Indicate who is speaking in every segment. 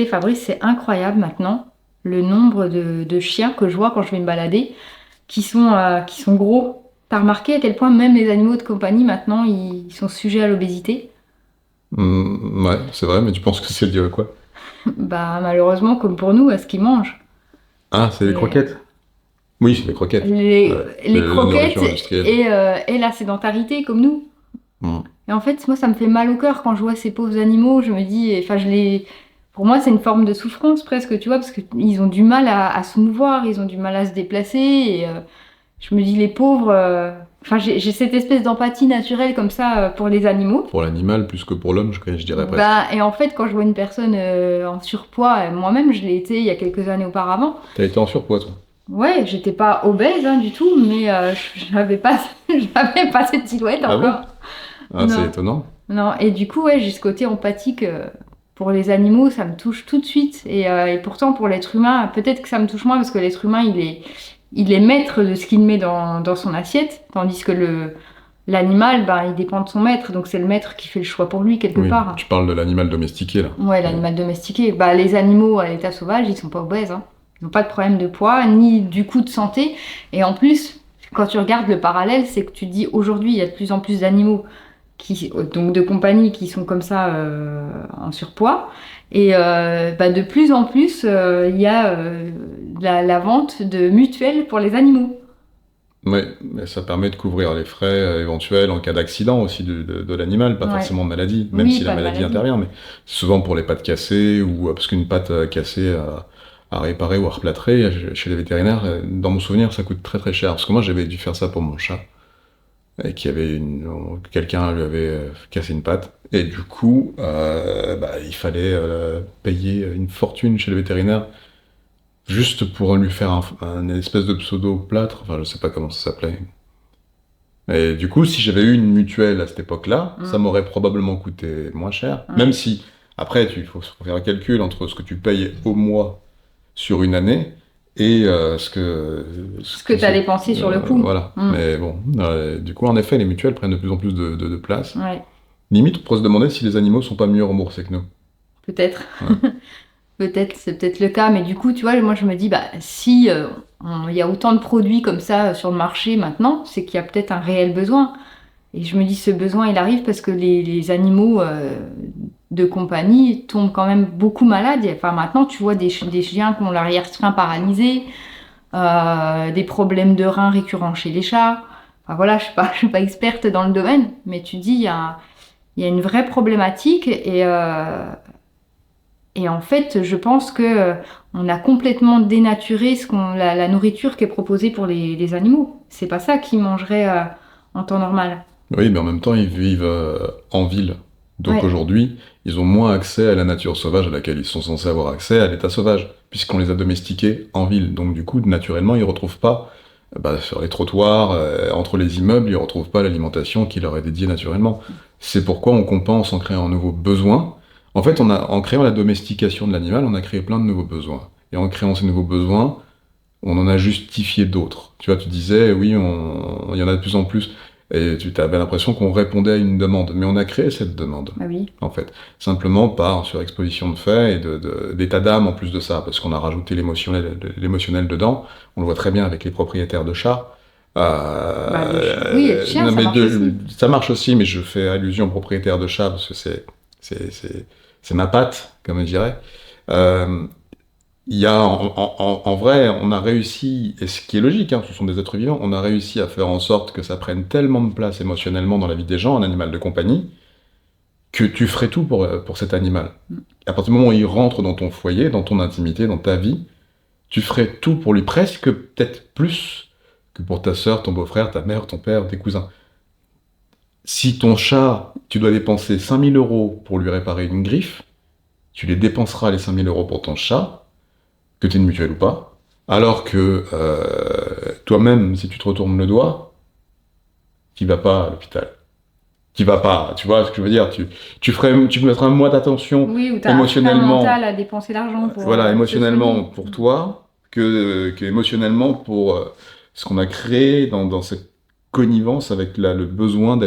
Speaker 1: sais, Fabrice, c'est incroyable maintenant, le nombre de chiens que je vois quand je vais me balader, qui sont gros. T'as remarqué à quel point même les animaux de compagnie, maintenant, ils sont sujets à l'obésité?
Speaker 2: Ouais, c'est vrai, mais tu penses que c'est dû à quoi?
Speaker 1: Bah, malheureusement, comme pour nous, à ce qu'ils mangent.
Speaker 2: Ah, c'est les
Speaker 1: Et
Speaker 2: croquettes. Oui, c'est les croquettes.
Speaker 1: les,
Speaker 2: Ouais,
Speaker 1: les
Speaker 2: la
Speaker 1: croquettes
Speaker 2: nourriture industrielle.
Speaker 1: et la sédentarité, comme nous.
Speaker 2: Mm.
Speaker 1: Et en fait, moi, ça me fait mal au cœur quand je vois ces pauvres animaux. Je me dis, enfin, pour moi, c'est une forme de souffrance presque, tu vois, parce qu'ils ont du mal à se mouvoir, ils ont du mal à se déplacer. Je me dis, les pauvres. Enfin, j'ai cette espèce d'empathie naturelle comme ça pour les animaux.
Speaker 2: Pour l'animal plus que pour l'homme, je dirais presque.
Speaker 1: Bah, et en fait, quand je vois une personne en surpoids, moi-même, je l'ai été il y a quelques années auparavant.
Speaker 2: T'as été en surpoids, toi?
Speaker 1: Ouais, j'étais pas obèse hein, du tout, mais j'avais pas, j'avais pas cette silhouette
Speaker 2: Ah
Speaker 1: encore.
Speaker 2: bon? Ah, c'est
Speaker 1: Non.
Speaker 2: étonnant.
Speaker 1: Non, et du coup, ouais, j'ai ce côté empathique pour les animaux, ça me touche tout de suite. Et pourtant, pour l'être humain, peut-être que ça me touche moins parce que l'être humain, il est maître de ce qu'il met dans son assiette, tandis que l'animal, ben, il dépend de son maître, donc c'est le maître qui fait le choix pour lui quelque
Speaker 2: Oui,
Speaker 1: part.
Speaker 2: tu parles de l'animal domestiqué, là.
Speaker 1: Ouais,
Speaker 2: Mm.
Speaker 1: l'animal domestiqué. Bah, les animaux à l'état sauvage, ils sont pas obèses, hein. Ils n'ont pas de problème de poids, ni du coup de santé. Et en plus, quand tu regardes le parallèle, c'est que tu te dis aujourd'hui, il y a de plus en plus d'animaux donc de compagnies qui sont comme ça en surpoids. Et bah, de plus en plus, il y a la vente de mutuelles pour les animaux.
Speaker 2: Ouais, mais ça permet de couvrir les frais éventuels en cas d'accident aussi de l'animal, pas
Speaker 1: Ouais.
Speaker 2: forcément de maladie, même
Speaker 1: Oui,
Speaker 2: si la
Speaker 1: pas de
Speaker 2: maladie
Speaker 1: maladie.
Speaker 2: intervient, mais c'est souvent pour les pattes cassées ou parce qu'une patte cassée à réparer ou à replâtrer chez les vétérinaires, dans mon souvenir, ça coûte très très cher. Parce que moi, j'avais dû faire ça pour mon chat, et quelqu'un lui avait cassé une patte, et du coup, bah, il fallait payer une fortune chez le vétérinaire juste pour lui faire un espèce de pseudo-plâtre, enfin, je sais pas comment ça s'appelait. Et du coup, si j'avais eu une mutuelle à cette époque-là, ça
Speaker 1: Mm.
Speaker 2: m'aurait probablement coûté moins cher. Même
Speaker 1: Ouais.
Speaker 2: si, après, il faut faire un calcul entre ce que tu payes au mois sur une année et
Speaker 1: Ce que tu as dépensé sur le coup.
Speaker 2: voilà.
Speaker 1: Mm.
Speaker 2: Mais bon, du coup, en effet, les mutuelles prennent de plus en plus de place.
Speaker 1: Ouais,
Speaker 2: Limite, on pourrait se demander si les animaux sont pas mieux remboursés que nous.
Speaker 1: peut-être.
Speaker 2: Ouais.
Speaker 1: Peut-être, c'est peut-être le cas, mais du coup, tu vois, moi je me dis, bah, si il y a autant de produits comme ça sur le marché maintenant, c'est qu'il y a peut-être un réel besoin. Et je me dis, ce besoin, il arrive parce que les animaux de compagnie tombent quand même beaucoup malades. Enfin, maintenant, tu vois des chiens qui ont l'arrière-train paralysé, des problèmes de reins récurrents chez les chats. Enfin, voilà, je suis pas experte dans le domaine, mais tu dis, il y a une vraie problématique et en fait, je pense que on a complètement dénaturé la nourriture qui est proposée pour les animaux. C'est pas ça qu'ils mangeraient en temps normal.
Speaker 2: Oui, mais en même temps, ils vivent en ville. Donc
Speaker 1: Ouais,
Speaker 2: aujourd'hui, ils ont moins accès à la nature sauvage à laquelle ils sont censés avoir accès, à l'état sauvage, puisqu'on les a domestiqués en ville. Donc du coup, naturellement, ils retrouvent pas, bah, sur les trottoirs, entre les immeubles, ils retrouvent pas l'alimentation qui leur est dédiée naturellement. C'est pourquoi on compense en créant un nouveau besoin. En fait, en créant la domestication de l'animal, on a créé plein de nouveaux besoins. Et en créant ces nouveaux besoins, on en a justifié d'autres. Tu vois, tu disais, oui, il y en a de plus en plus, et tu avais l'impression qu'on répondait à une demande, mais on a créé cette demande,
Speaker 1: bah oui.
Speaker 2: en fait, simplement par surexposition de faits et d'état d'âme en plus de ça, parce qu'on a rajouté l'émotionnel dedans. On le voit très bien avec les propriétaires de chats.
Speaker 1: Bah oui, et le chien,
Speaker 2: Non,
Speaker 1: ça
Speaker 2: mais
Speaker 1: marche aussi.
Speaker 2: ça marche aussi, mais je fais allusion aux propriétaires de chats parce que c'est ma patte, comme je dirais. Euh, il y a en vrai, on a réussi, et ce qui est logique, hein, ce sont des êtres vivants, on a réussi à faire en sorte que ça prenne tellement de place émotionnellement dans la vie des gens, un animal de compagnie, que tu ferais tout pour cet animal. À partir du moment où il rentre dans ton foyer, dans ton intimité, dans ta vie, tu ferais tout pour lui, presque peut-être plus que pour ta sœur, ton beau-frère, ta mère, ton père, tes cousins. Si ton chat, tu dois dépenser 5 000 € pour lui réparer une griffe, tu les dépenseras les 5 000 € pour ton chat, que tu aies une mutuelle ou pas, alors que toi-même, si tu te retournes le doigt, tu vas pas à l'hôpital. Tu vas pas, tu vois ce que je veux dire, tu mettras moins d'attention
Speaker 1: Oui, ou t'as un frein mental
Speaker 2: émotionnellement,
Speaker 1: à dépenser l'argent
Speaker 2: voilà,
Speaker 1: pour te
Speaker 2: émotionnellement
Speaker 1: soigner.
Speaker 2: pour toi, que émotionnellement pour ce qu'on a créé dans cette connivence avec le besoin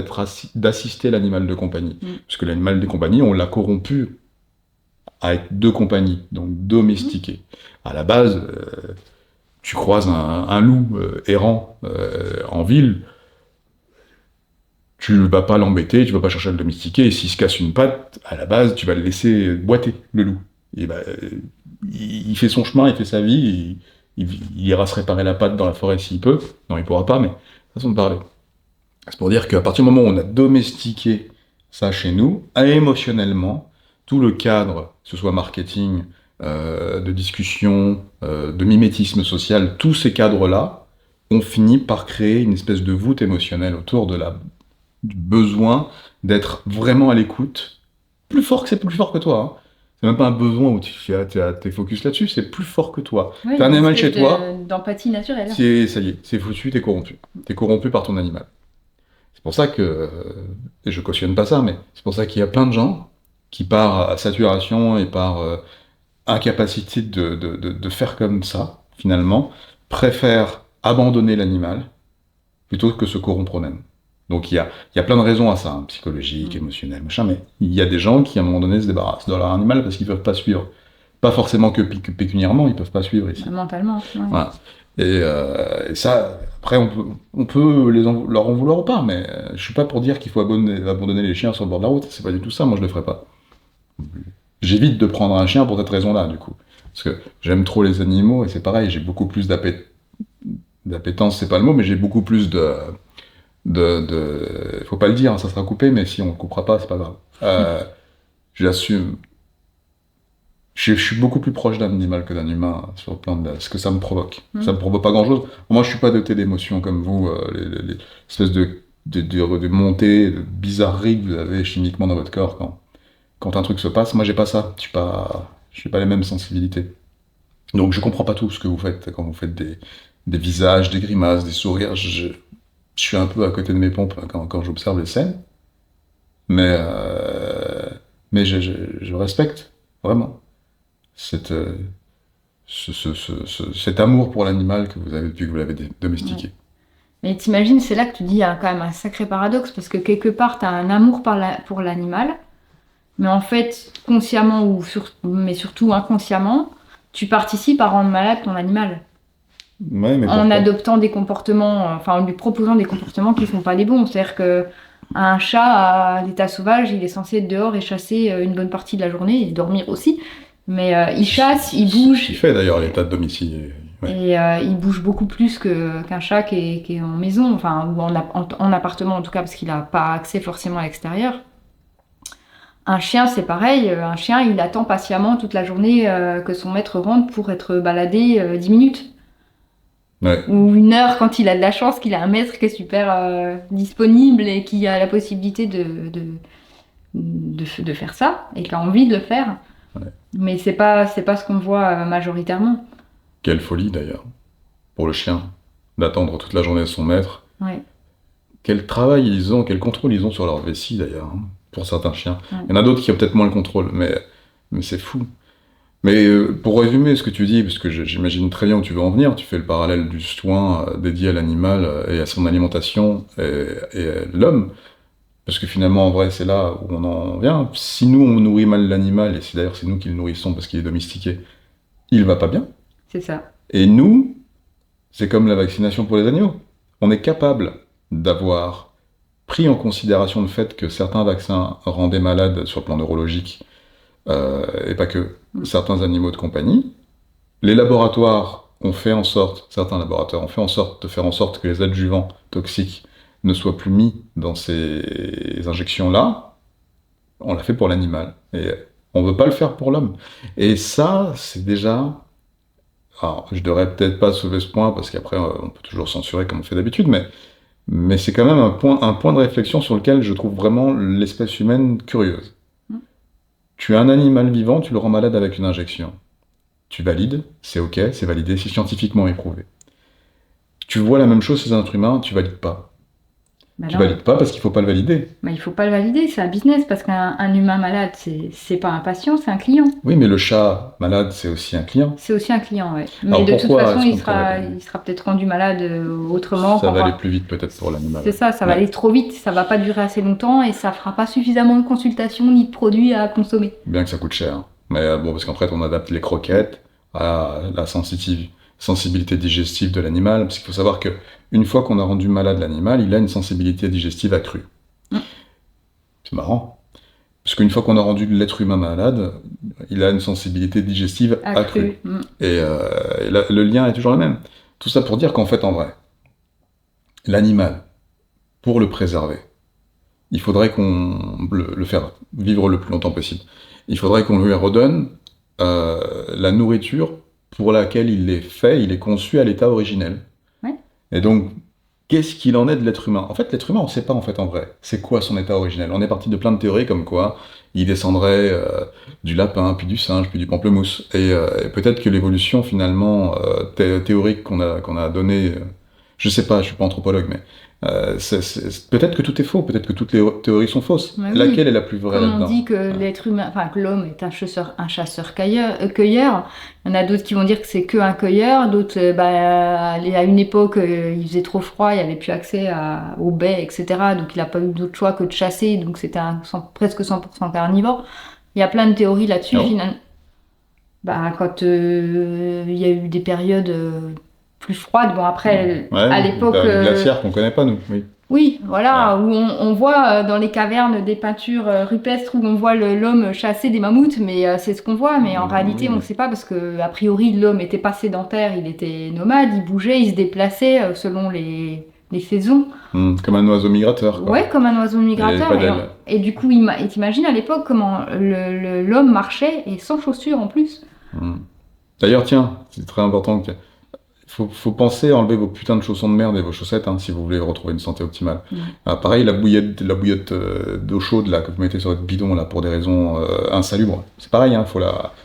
Speaker 2: d'assister l'animal de compagnie.
Speaker 1: Mm.
Speaker 2: Parce que l'animal de compagnie, on l'a corrompu à être de compagnie, donc domestiqué. À la base, tu croises un loup errant en ville, tu ne vas pas l'embêter, tu ne vas pas chercher à le domestiquer, et s'il se casse une patte, à la base, tu vas le laisser boiter, le loup. Et il fait son chemin, il fait sa vie, il ira se réparer la patte dans la forêt s'il peut. Non, il pourra pas, mais façon de parler. C'est pour dire qu'à partir du moment où on a domestiqué ça chez nous, émotionnellement, tout le cadre, que ce soit marketing, de discussion, de mimétisme social, tous ces cadres-là ont fini par créer une espèce de voûte émotionnelle autour du besoin d'être vraiment à l'écoute. C'est plus fort que toi. Hein. C'est même pas un besoin où t'es focus là-dessus, c'est plus fort que toi.
Speaker 1: Oui,
Speaker 2: T'as un
Speaker 1: une
Speaker 2: animal
Speaker 1: espèce
Speaker 2: chez toi,
Speaker 1: d'empathie naturelle.
Speaker 2: ça y est, c'est foutu, t'es corrompu. T'es corrompu par ton animal. C'est pour ça que, et je cautionne pas ça, mais c'est pour ça qu'il y a plein de gens qui, par saturation et par incapacité de faire comme ça, finalement, préfèrent abandonner l'animal plutôt que se corrompre eux-mêmes. Donc il y a plein de raisons à ça, hein, psychologiques, émotionnelles, machin, mais il y a des gens qui, à un moment donné, se débarrassent de leur animal parce qu'ils peuvent pas suivre. Pas forcément que pécuniairement, ils peuvent pas suivre ici.
Speaker 1: Mentalement, ouais.
Speaker 2: Voilà. Et ça, après, on peut leur en vouloir ou pas, mais je suis pas pour dire qu'il faut abandonner les chiens sur le bord de la route. C'est pas du tout ça, moi je le ferais pas. J'évite de prendre un chien pour cette raison-là, du coup. Parce que j'aime trop les animaux, et c'est pareil, j'ai beaucoup plus d'appétence, c'est pas le mot, mais j'ai beaucoup plus faut pas le dire, hein, ça sera coupé, mais si on le coupera pas, c'est pas grave. J'assume. Je suis beaucoup plus proche d'un animal que d'un humain sur le plan de ce que ça me provoque. Ça me provoque pas grand-chose. Moi, je suis pas doté d'émotions comme vous, les espèces de montées, de bizarreries que vous avez chimiquement dans votre corps quand un truc se passe. Moi, j'ai pas ça. Je suis pas les mêmes sensibilités. Donc, je comprends pas tout ce que vous faites quand vous faites des visages, des grimaces, des sourires. Je suis un peu à côté de mes pompes quand j'observe les scènes. Mais je respecte, vraiment. Cet amour pour l'animal que vous avez depuis que vous l'avez domestiqué.
Speaker 1: Ouais. Mais t'imagines, c'est là que tu dis, il y a quand même un sacré paradoxe, parce que quelque part, tu as un amour pour l'animal, mais en fait, consciemment mais surtout inconsciemment, tu participes à rendre malade ton animal.
Speaker 2: Ouais, mais
Speaker 1: En adoptant des comportements, en lui proposant des comportements qui ne sont pas les bons. C'est-à-dire qu'un chat à l'état sauvage, il est censé être dehors et chasser une bonne partie de la journée, et dormir aussi. Mais il chasse, il bouge.
Speaker 2: Il fait d'ailleurs l'état de domicile. Ouais.
Speaker 1: Et il bouge beaucoup plus qu'un chat qui est en maison, ou en appartement en tout cas, parce qu'il n'a pas accès forcément à l'extérieur. Un chien, c'est pareil. Un chien, il attend patiemment toute la journée que son maître rentre pour être baladé 10 minutes.
Speaker 2: Ouais.
Speaker 1: Ou 1 heure quand il a de la chance qu'il a un maître qui est super disponible et qui a la possibilité de faire ça et qui a envie de le faire.
Speaker 2: Ouais.
Speaker 1: Mais c'est pas ce qu'on voit majoritairement.
Speaker 2: Quelle folie d'ailleurs, pour le chien, d'attendre toute la journée son maître.
Speaker 1: Ouais.
Speaker 2: Quel travail ils ont, quel contrôle ils ont sur leur vessie d'ailleurs, hein, pour certains chiens. Ouais. Il y en a d'autres qui ont peut-être moins le contrôle, mais c'est fou. Mais pour résumer ce que tu dis, parce que j'imagine très bien où tu veux en venir, tu fais le parallèle du soin dédié à l'animal et à son alimentation et à l'homme, parce que finalement, en vrai, c'est là où on en vient. Si nous, on nourrit mal l'animal, et c'est nous qui le nourrissons parce qu'il est domestiqué, il va pas bien.
Speaker 1: C'est ça.
Speaker 2: Et nous, c'est comme la vaccination pour les agneaux. On est capable d'avoir pris en considération le fait que certains vaccins rendaient malades sur le plan neurologique, et pas que certains animaux de compagnie. Les laboratoires ont fait en sorte, certains laboratoires ont fait en sorte de faire en sorte que les adjuvants toxiques ne soient plus mis dans ces injections-là. On l'a fait pour l'animal. Et on ne veut pas le faire pour l'homme. Et ça, c'est déjà... Alors, je devrais peut-être pas soulever ce point, parce qu'après, on peut toujours censurer comme on fait d'habitude, mais c'est quand même un point de réflexion sur lequel je trouve vraiment l'espèce humaine curieuse. Tu as un animal vivant, tu le rends malade avec une injection. Tu valides, c'est ok, c'est validé, c'est scientifiquement éprouvé. Tu vois la même chose chez un être humain, tu valides pas. Tu valides pas parce qu'il faut pas le valider.
Speaker 1: Mais il faut pas le valider, c'est un business, parce qu'un humain malade, c'est pas un patient, c'est un client.
Speaker 2: Oui, mais le chat malade, c'est aussi un client.
Speaker 1: C'est aussi un client, ouais. Mais alors de toute façon, il sera peut-être rendu malade autrement.
Speaker 2: Ça va aller plus vite peut-être pour l'animal.
Speaker 1: C'est ça va aller trop vite, ça va pas durer assez longtemps et ça fera pas suffisamment de consultations ni de produits à consommer.
Speaker 2: Bien que ça coûte cher. Mais bon, parce qu'en fait, on adapte les croquettes à la sensibilité digestive de l'animal, parce qu'il faut savoir que une fois qu'on a rendu malade l'animal, il a une sensibilité digestive accrue.
Speaker 1: Mm.
Speaker 2: C'est marrant. Parce qu'une fois qu'on a rendu l'être humain malade, il a une sensibilité digestive accrue. Et le lien est toujours le même. Tout ça pour dire qu'en fait, en vrai, l'animal, pour le préserver, il faudrait qu'on le faire vivre le plus longtemps possible. Il faudrait qu'on lui redonne la nourriture pour laquelle il est fait, il est conçu à l'état originel.
Speaker 1: Ouais.
Speaker 2: Et donc, qu'est-ce qu'il en est de l'être humain? En fait, l'être humain, on ne sait pas en fait en vrai. C'est quoi son état originel? On est parti de plein de théories comme quoi il descendrait du lapin, puis du singe, puis du pamplemousse. Et peut-être que l'évolution finalement théorique qu'on a donnée, je sais pas, je suis pas anthropologue, mais peut-être que tout est faux, peut-être que toutes les théories sont fausses.
Speaker 1: Mais
Speaker 2: Laquelle est la plus vraie
Speaker 1: comme
Speaker 2: là-dedans?
Speaker 1: on dit que l'être humain, enfin que l'homme est un chasseur-cueilleur, cueilleur. Il y en a d'autres qui vont dire que c'est qu'un cueilleur, d'autres, à une époque, il faisait trop froid, il n'y avait plus accès aux baies, etc. Donc il n'a pas eu d'autre choix que de chasser, donc c'était presque 100% carnivore. Il y a plein de théories là-dessus,
Speaker 2: Non.
Speaker 1: finalement. Quand il y a eu des périodes plus froides, bon après,
Speaker 2: Ouais,
Speaker 1: à l'époque...
Speaker 2: le glaciaire qu'on connaît pas, nous. Oui.
Speaker 1: Oui, voilà, où on voit dans les cavernes des peintures rupestres où on voit l'homme chasser des mammouths, mais c'est ce qu'on voit, mais en réalité on ne sait pas parce que a priori l'homme n'était pas sédentaire, il était nomade, il bougeait, il se déplaçait selon les saisons.
Speaker 2: Comme un oiseau migrateur, quoi.
Speaker 1: Ouais, comme un oiseau migrateur. Et du coup, t'imagines à l'époque comment l'homme marchait et sans chaussures en plus.
Speaker 2: D'ailleurs, tiens, c'est très important que faut penser à enlever vos putains de chaussons de merde et vos chaussettes si vous voulez retrouver une santé optimale. Pareil, la bouillotte d'eau chaude là, que vous mettez sur votre bidon là, pour des raisons insalubres, c'est pareil,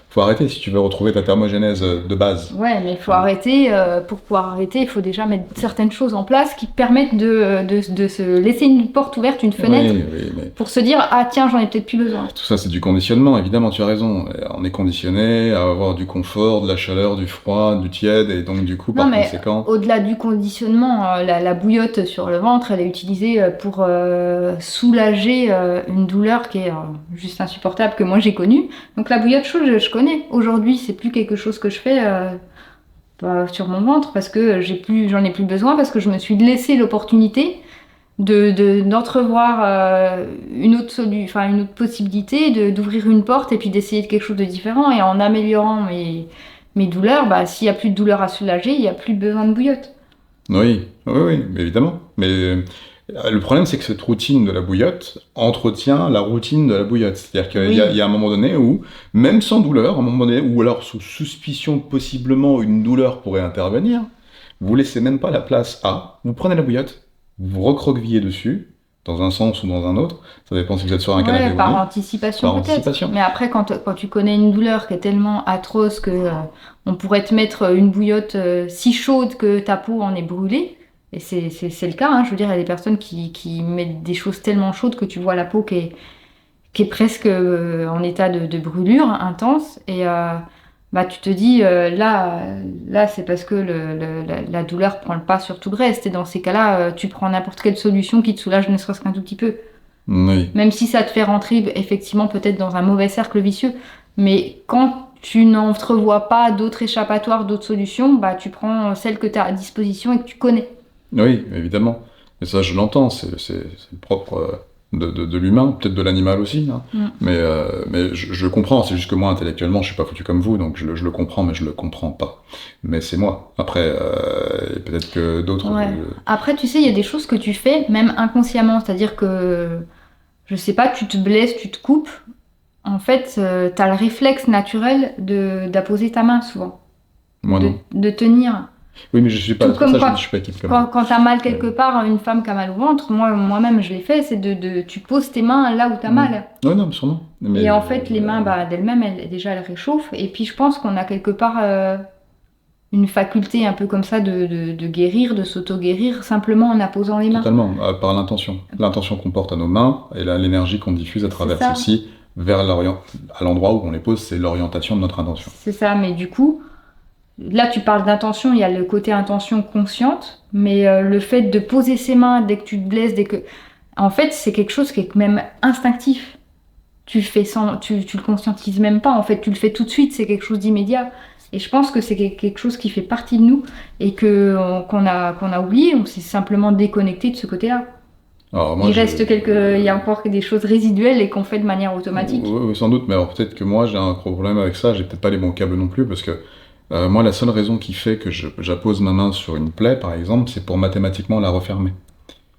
Speaker 2: faut arrêter si tu veux retrouver ta thermogénèse de base.
Speaker 1: Ouais, mais il faut arrêter. Pour pouvoir arrêter, il faut déjà mettre certaines choses en place qui permettent de se laisser une porte ouverte, une fenêtre,
Speaker 2: mais...
Speaker 1: pour se dire ah tiens, j'en ai peut-être plus besoin.
Speaker 2: Tout ça, c'est du conditionnement, évidemment, tu as raison. On est conditionné à avoir du confort, de la chaleur, du froid, du tiède, et donc du coup, par conséquent...
Speaker 1: Au-delà du conditionnement, la bouillotte sur le ventre, elle est utilisée pour soulager une douleur qui est juste insupportable, que moi j'ai connue. Donc la bouillotte chaude, je connais. Aujourd'hui, c'est plus quelque chose que je fais sur mon ventre parce que j'en ai plus besoin, parce que je me suis laissé l'opportunité d'entrevoir une autre possibilité, d'ouvrir une porte et puis d'essayer quelque chose de différent. Et en améliorant mes douleurs, s'il n'y a plus de douleur à soulager, il n'y a plus besoin de bouillotte.
Speaker 2: Oui, évidemment. Mais le problème, c'est que cette routine de la bouillotte entretient la routine de la bouillotte. C'est-à-dire qu'il y a un moment donné où, même sans douleur, un moment donné, ou alors sous suspicion possiblement une douleur pourrait intervenir, vous laissez même pas la place à, vous prenez la bouillotte, vous recroquevillez dessus, dans un sens ou dans un autre, ça dépend si vous êtes sur un canapé ou non.
Speaker 1: Par anticipation peut-être. Mais après, quand tu connais une douleur qui est tellement atroce que on pourrait te mettre une bouillotte si chaude que ta peau en est brûlée, et c'est le cas, je veux dire, il y a des personnes qui mettent des choses tellement chaudes que tu vois la peau qui est presque en état de brûlure intense, et tu te dis, là c'est parce que la douleur prend le pas sur tout le reste, et dans ces cas-là, tu prends n'importe quelle solution qui te soulage ne serait-ce qu'un tout petit peu.
Speaker 2: Oui.
Speaker 1: Même si ça te fait rentrer effectivement peut-être dans un mauvais cercle vicieux, mais quand tu n'entrevois pas d'autres échappatoires, d'autres solutions, tu prends celle que tu as à disposition et que tu connais.
Speaker 2: Oui, évidemment. Et ça, je l'entends, c'est le propre de l'humain, peut-être de l'animal aussi. Mais je comprends, c'est juste que moi, intellectuellement, je suis pas foutu comme vous, donc je le comprends, mais je le comprends pas. Mais c'est moi. Après, peut-être que d'autres...
Speaker 1: Ouais. Après, tu sais, il y a des choses que tu fais, même inconsciemment, c'est-à-dire que, je sais pas, tu te blesses, tu te coupes, en fait, t'as le réflexe naturel d'apposer ta main, souvent.
Speaker 2: Moi, non.
Speaker 1: De tenir...
Speaker 2: Oui, mais je suis pas je suis pas équipe comme
Speaker 1: quand t'as mal quelque part, une femme qui a mal au ventre, moi-même je l'ai fait, c'est tu poses tes mains là où t'as mal.
Speaker 2: Oui, non, sûrement. Mais
Speaker 1: et en fait, les mains, d'elles-mêmes, déjà elles réchauffent. Et puis je pense qu'on a quelque part une faculté un peu comme ça de guérir, de s'auto-guérir, simplement en apposant les mains.
Speaker 2: Totalement, par l'intention. L'intention qu'on porte à nos mains et l'énergie qu'on diffuse à travers celle-ci vers à l'endroit où on les pose, c'est l'orientation de notre intention.
Speaker 1: C'est ça, mais du coup... Là, tu parles d'intention, il y a le côté intention consciente, mais le fait de poser ses mains dès que tu te blesses, en fait, c'est quelque chose qui est même instinctif. tu le fais tu le conscientises même pas. En fait, tu le fais tout de suite. C'est quelque chose d'immédiat. Et je pense que c'est quelque chose qui fait partie de nous et qu'on a oublié. On s'est simplement déconnecté de ce côté-là.
Speaker 2: Alors, moi,
Speaker 1: Il y a encore des choses résiduelles et qu'on fait de manière automatique.
Speaker 2: Oui, sans doute, mais alors peut-être que moi j'ai un problème avec ça, j'ai peut-être pas les bons câbles non plus, parce que moi la seule raison qui fait que j'appose ma main sur une plaie, par exemple, c'est pour mathématiquement la refermer.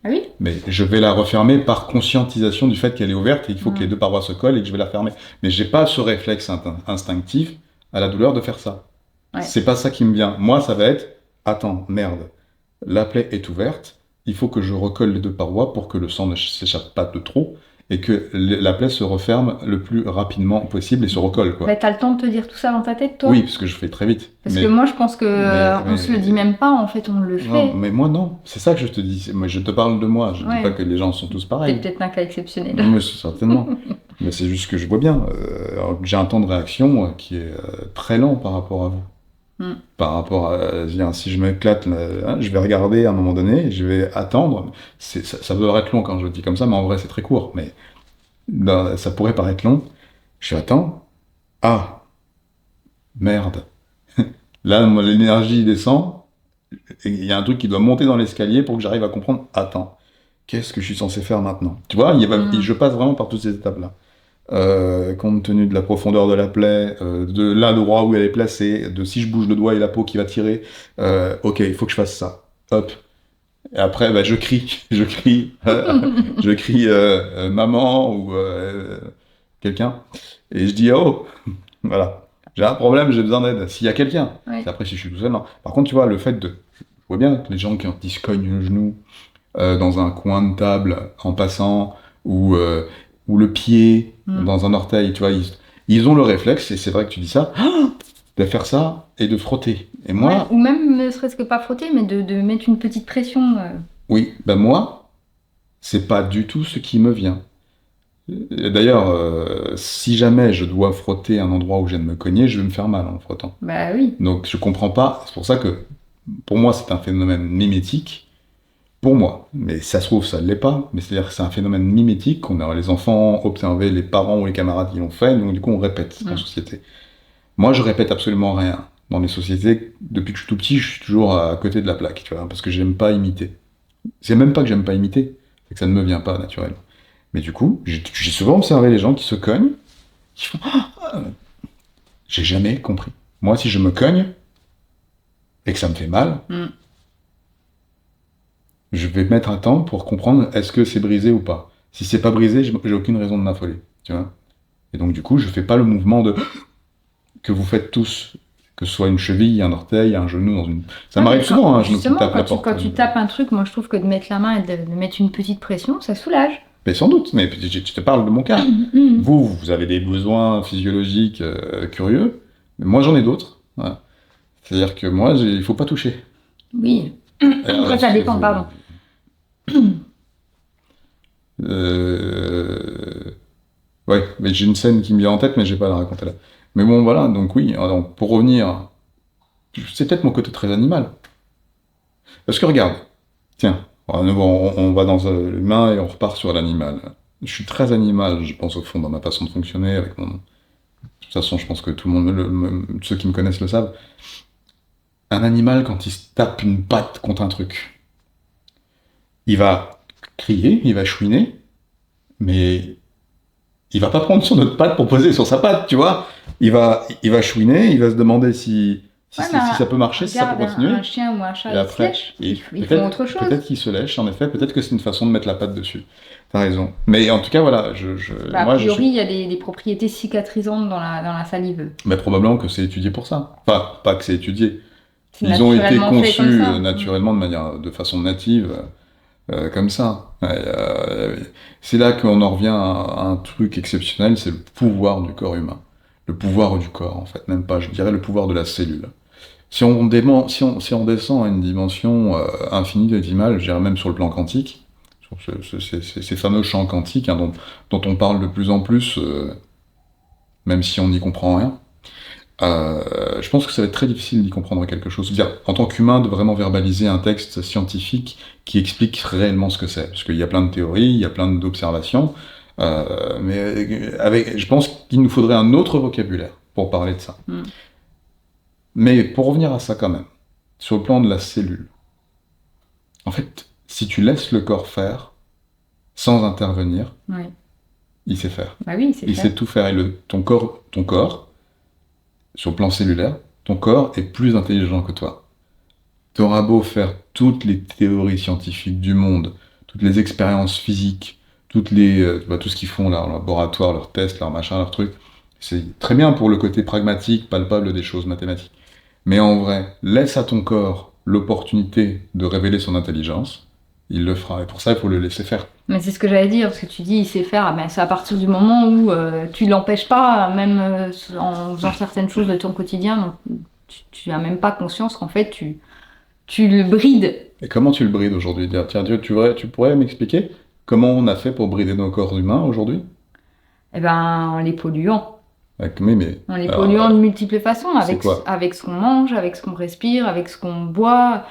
Speaker 1: Ah oui?
Speaker 2: Mais je vais la refermer par conscientisation du fait qu'elle est ouverte et il faut que les deux parois se collent et que je vais la fermer. Mais j'ai pas ce réflexe instinctif à la douleur de faire ça.
Speaker 1: Ouais.
Speaker 2: C'est pas ça qui me vient. Moi, ça va être, attends, merde, la plaie est ouverte, il faut que je recolle les deux parois pour que le sang ne s'échappe pas de trop et que la plaie se referme le plus rapidement possible et se recolle, quoi.
Speaker 1: Bah, t'as le temps de te dire tout ça dans ta tête, toi?
Speaker 2: Oui, parce que je fais très vite.
Speaker 1: Parce que moi, je pense que on se le dit même pas, en fait, on le fait.
Speaker 2: Non, mais moi, non. C'est ça que je te dis. Moi, je te parle de moi. Je dis pas que les gens sont tous pareils.
Speaker 1: C'est peut-être un cas exceptionnel.
Speaker 2: Non, mais certainement. Mais c'est juste que je vois bien. Alors, j'ai un temps de réaction qui est très lent par rapport à vous. Par rapport à, si je m'éclate, je vais regarder à un moment donné, je vais attendre. Ça peut paraître long quand je le dis comme ça, mais en vrai c'est très court. Mais ça pourrait paraître long. Je attends. Ah, merde. Là, l'énergie descend. Il y a un truc qui doit monter dans l'escalier pour que j'arrive à comprendre. Attends, qu'est-ce que je suis censé faire maintenant? Tu vois, je passe vraiment par toutes ces étapes-là. Compte tenu de la profondeur de la plaie, de l'endroit où elle est placée, de si je bouge le doigt et la peau qui va tirer, ok, il faut que je fasse ça. Hop. Et après, je crie, je crie maman ou quelqu'un, et je dis oh, voilà, j'ai un problème, j'ai besoin d'aide. S'il y a quelqu'un.
Speaker 1: Ouais.
Speaker 2: Après, si je suis tout seul, non. Par contre, tu vois, le fait je vois bien que les gens qui se cognent le genou dans un coin de table en passant ou le pied dans un orteil, tu vois, ils ont le réflexe, et c'est vrai que tu dis ça, de faire ça et de frotter. Et moi...
Speaker 1: Ouais, ou même, ne serait-ce que pas frotter, mais de mettre une petite pression.
Speaker 2: Oui, moi, c'est pas du tout ce qui me vient. D'ailleurs, si jamais je dois frotter un endroit où je viens de me cogner, je vais me faire mal en frottant.
Speaker 1: Bah oui.
Speaker 2: Donc je comprends pas, c'est pour ça que, pour moi, c'est un phénomène mimétique. Pour moi, mais ça se trouve, ça ne l'est pas, mais c'est-à-dire que c'est un phénomène mimétique qu'on a les enfants observé, les parents ou les camarades qui l'ont fait, donc du coup on répète en société. Moi je répète absolument rien. Dans les sociétés, depuis que je suis tout petit, je suis toujours à côté de la plaque, tu vois, parce que j'aime pas imiter. C'est même pas que j'aime pas imiter, c'est que ça ne me vient pas naturellement. Mais du coup, j'ai souvent observé les gens qui se cognent, qui font j'ai jamais compris. Moi, si je me cogne, et que ça me fait mal, je vais mettre un temps pour comprendre est-ce que c'est brisé ou pas. Si c'est pas brisé, j'ai aucune raison de m'affoler, tu vois. Et donc du coup, je fais pas le mouvement que vous faites tous, que ce soit une cheville, un orteil, un genou dans une... Ça m'arrive souvent, un genou qui tape la porte.
Speaker 1: Quand tu tapes un truc, moi je trouve que de mettre la main et de mettre une petite pression, ça soulage.
Speaker 2: Mais sans doute, mais je te parle de mon cas. Vous avez des besoins physiologiques curieux, mais moi j'en ai d'autres. Voilà. C'est-à-dire que moi, il faut pas toucher.
Speaker 1: Oui. Après, ça dépend, pardon.
Speaker 2: Ouais, mais j'ai une scène qui me vient en tête, mais je vais pas la raconter là. Mais bon, voilà, donc oui, alors, pour revenir, c'est peut-être mon côté très animal. Parce que regarde, tiens, on va dans l'humain et on repart sur l'animal. Je suis très animal, je pense au fond, dans ma façon de fonctionner, avec mon... De toute façon, je pense que tout le monde, ceux qui me connaissent le savent. Un animal, quand il se tape une patte contre un truc, il va crier, il va chouiner, mais il va pas prendre sur notre patte pour poser sur sa patte, tu vois. Il va chouiner, il va se demander si ça peut marcher, si ça peut continuer.
Speaker 1: Un chien ou un chat, il se lèche, ils font autre chose.
Speaker 2: Peut-être qu'il se lèche, en effet, peut-être que c'est une façon de mettre la patte dessus. T'as raison. Mais en tout cas, voilà,
Speaker 1: a priori, il y a des propriétés cicatrisantes dans la salive.
Speaker 2: Mais probablement que c'est étudié pour ça. Enfin, pas que c'est étudié. Ils ont été conçus naturellement de façon native, comme ça. C'est là qu'on en revient à un truc exceptionnel, c'est le pouvoir du corps humain. Le pouvoir du corps, en fait, même pas, je dirais le pouvoir de la cellule. Si on descend à une dimension infinie de l'image, je dirais même sur le plan quantique, sur ces fameux champs quantiques dont on parle de plus en plus, même si on n'y comprend rien, je pense que ça va être très difficile d'y comprendre quelque chose. C'est-à-dire, en tant qu'humain, de vraiment verbaliser un texte scientifique qui explique réellement ce que c'est. Parce qu'il y a plein de théories, il y a plein d'observations, Je pense qu'il nous faudrait un autre vocabulaire pour parler de ça. Mais pour revenir à ça quand même, sur le plan de la cellule, en fait, si tu laisses le corps faire, sans intervenir,
Speaker 1: Oui.
Speaker 2: il sait faire.
Speaker 1: Bah oui,
Speaker 2: Il sait tout faire. Et ton corps, sur le plan cellulaire, ton corps est plus intelligent que toi. Tu auras beau faire toutes les théories scientifiques du monde, toutes les expériences physiques, tout ce qu'ils font, leur laboratoire, leurs tests, leurs machins, leurs trucs. C'est très bien pour le côté pragmatique, palpable des choses mathématiques. Mais en vrai, laisse à ton corps l'opportunité de révéler son intelligence, il le fera. Et pour ça, il faut le laisser faire.
Speaker 1: Mais c'est ce que j'allais dire, parce que tu dis il sait faire, mais c'est à partir du moment où tu l'empêches pas, même en faisant certaines choses de ton quotidien, donc tu n'as même pas conscience qu'en fait tu le brides.
Speaker 2: Et comment tu le brides aujourd'hui? Tiens, tu pourrais m'expliquer comment on a fait pour brider nos corps humains aujourd'hui?
Speaker 1: Eh ben, en les polluant. En les
Speaker 2: alors,
Speaker 1: polluant de multiples façons,
Speaker 2: c'est quoi?
Speaker 1: avec ce qu'on mange, avec ce qu'on respire, avec ce qu'on boit,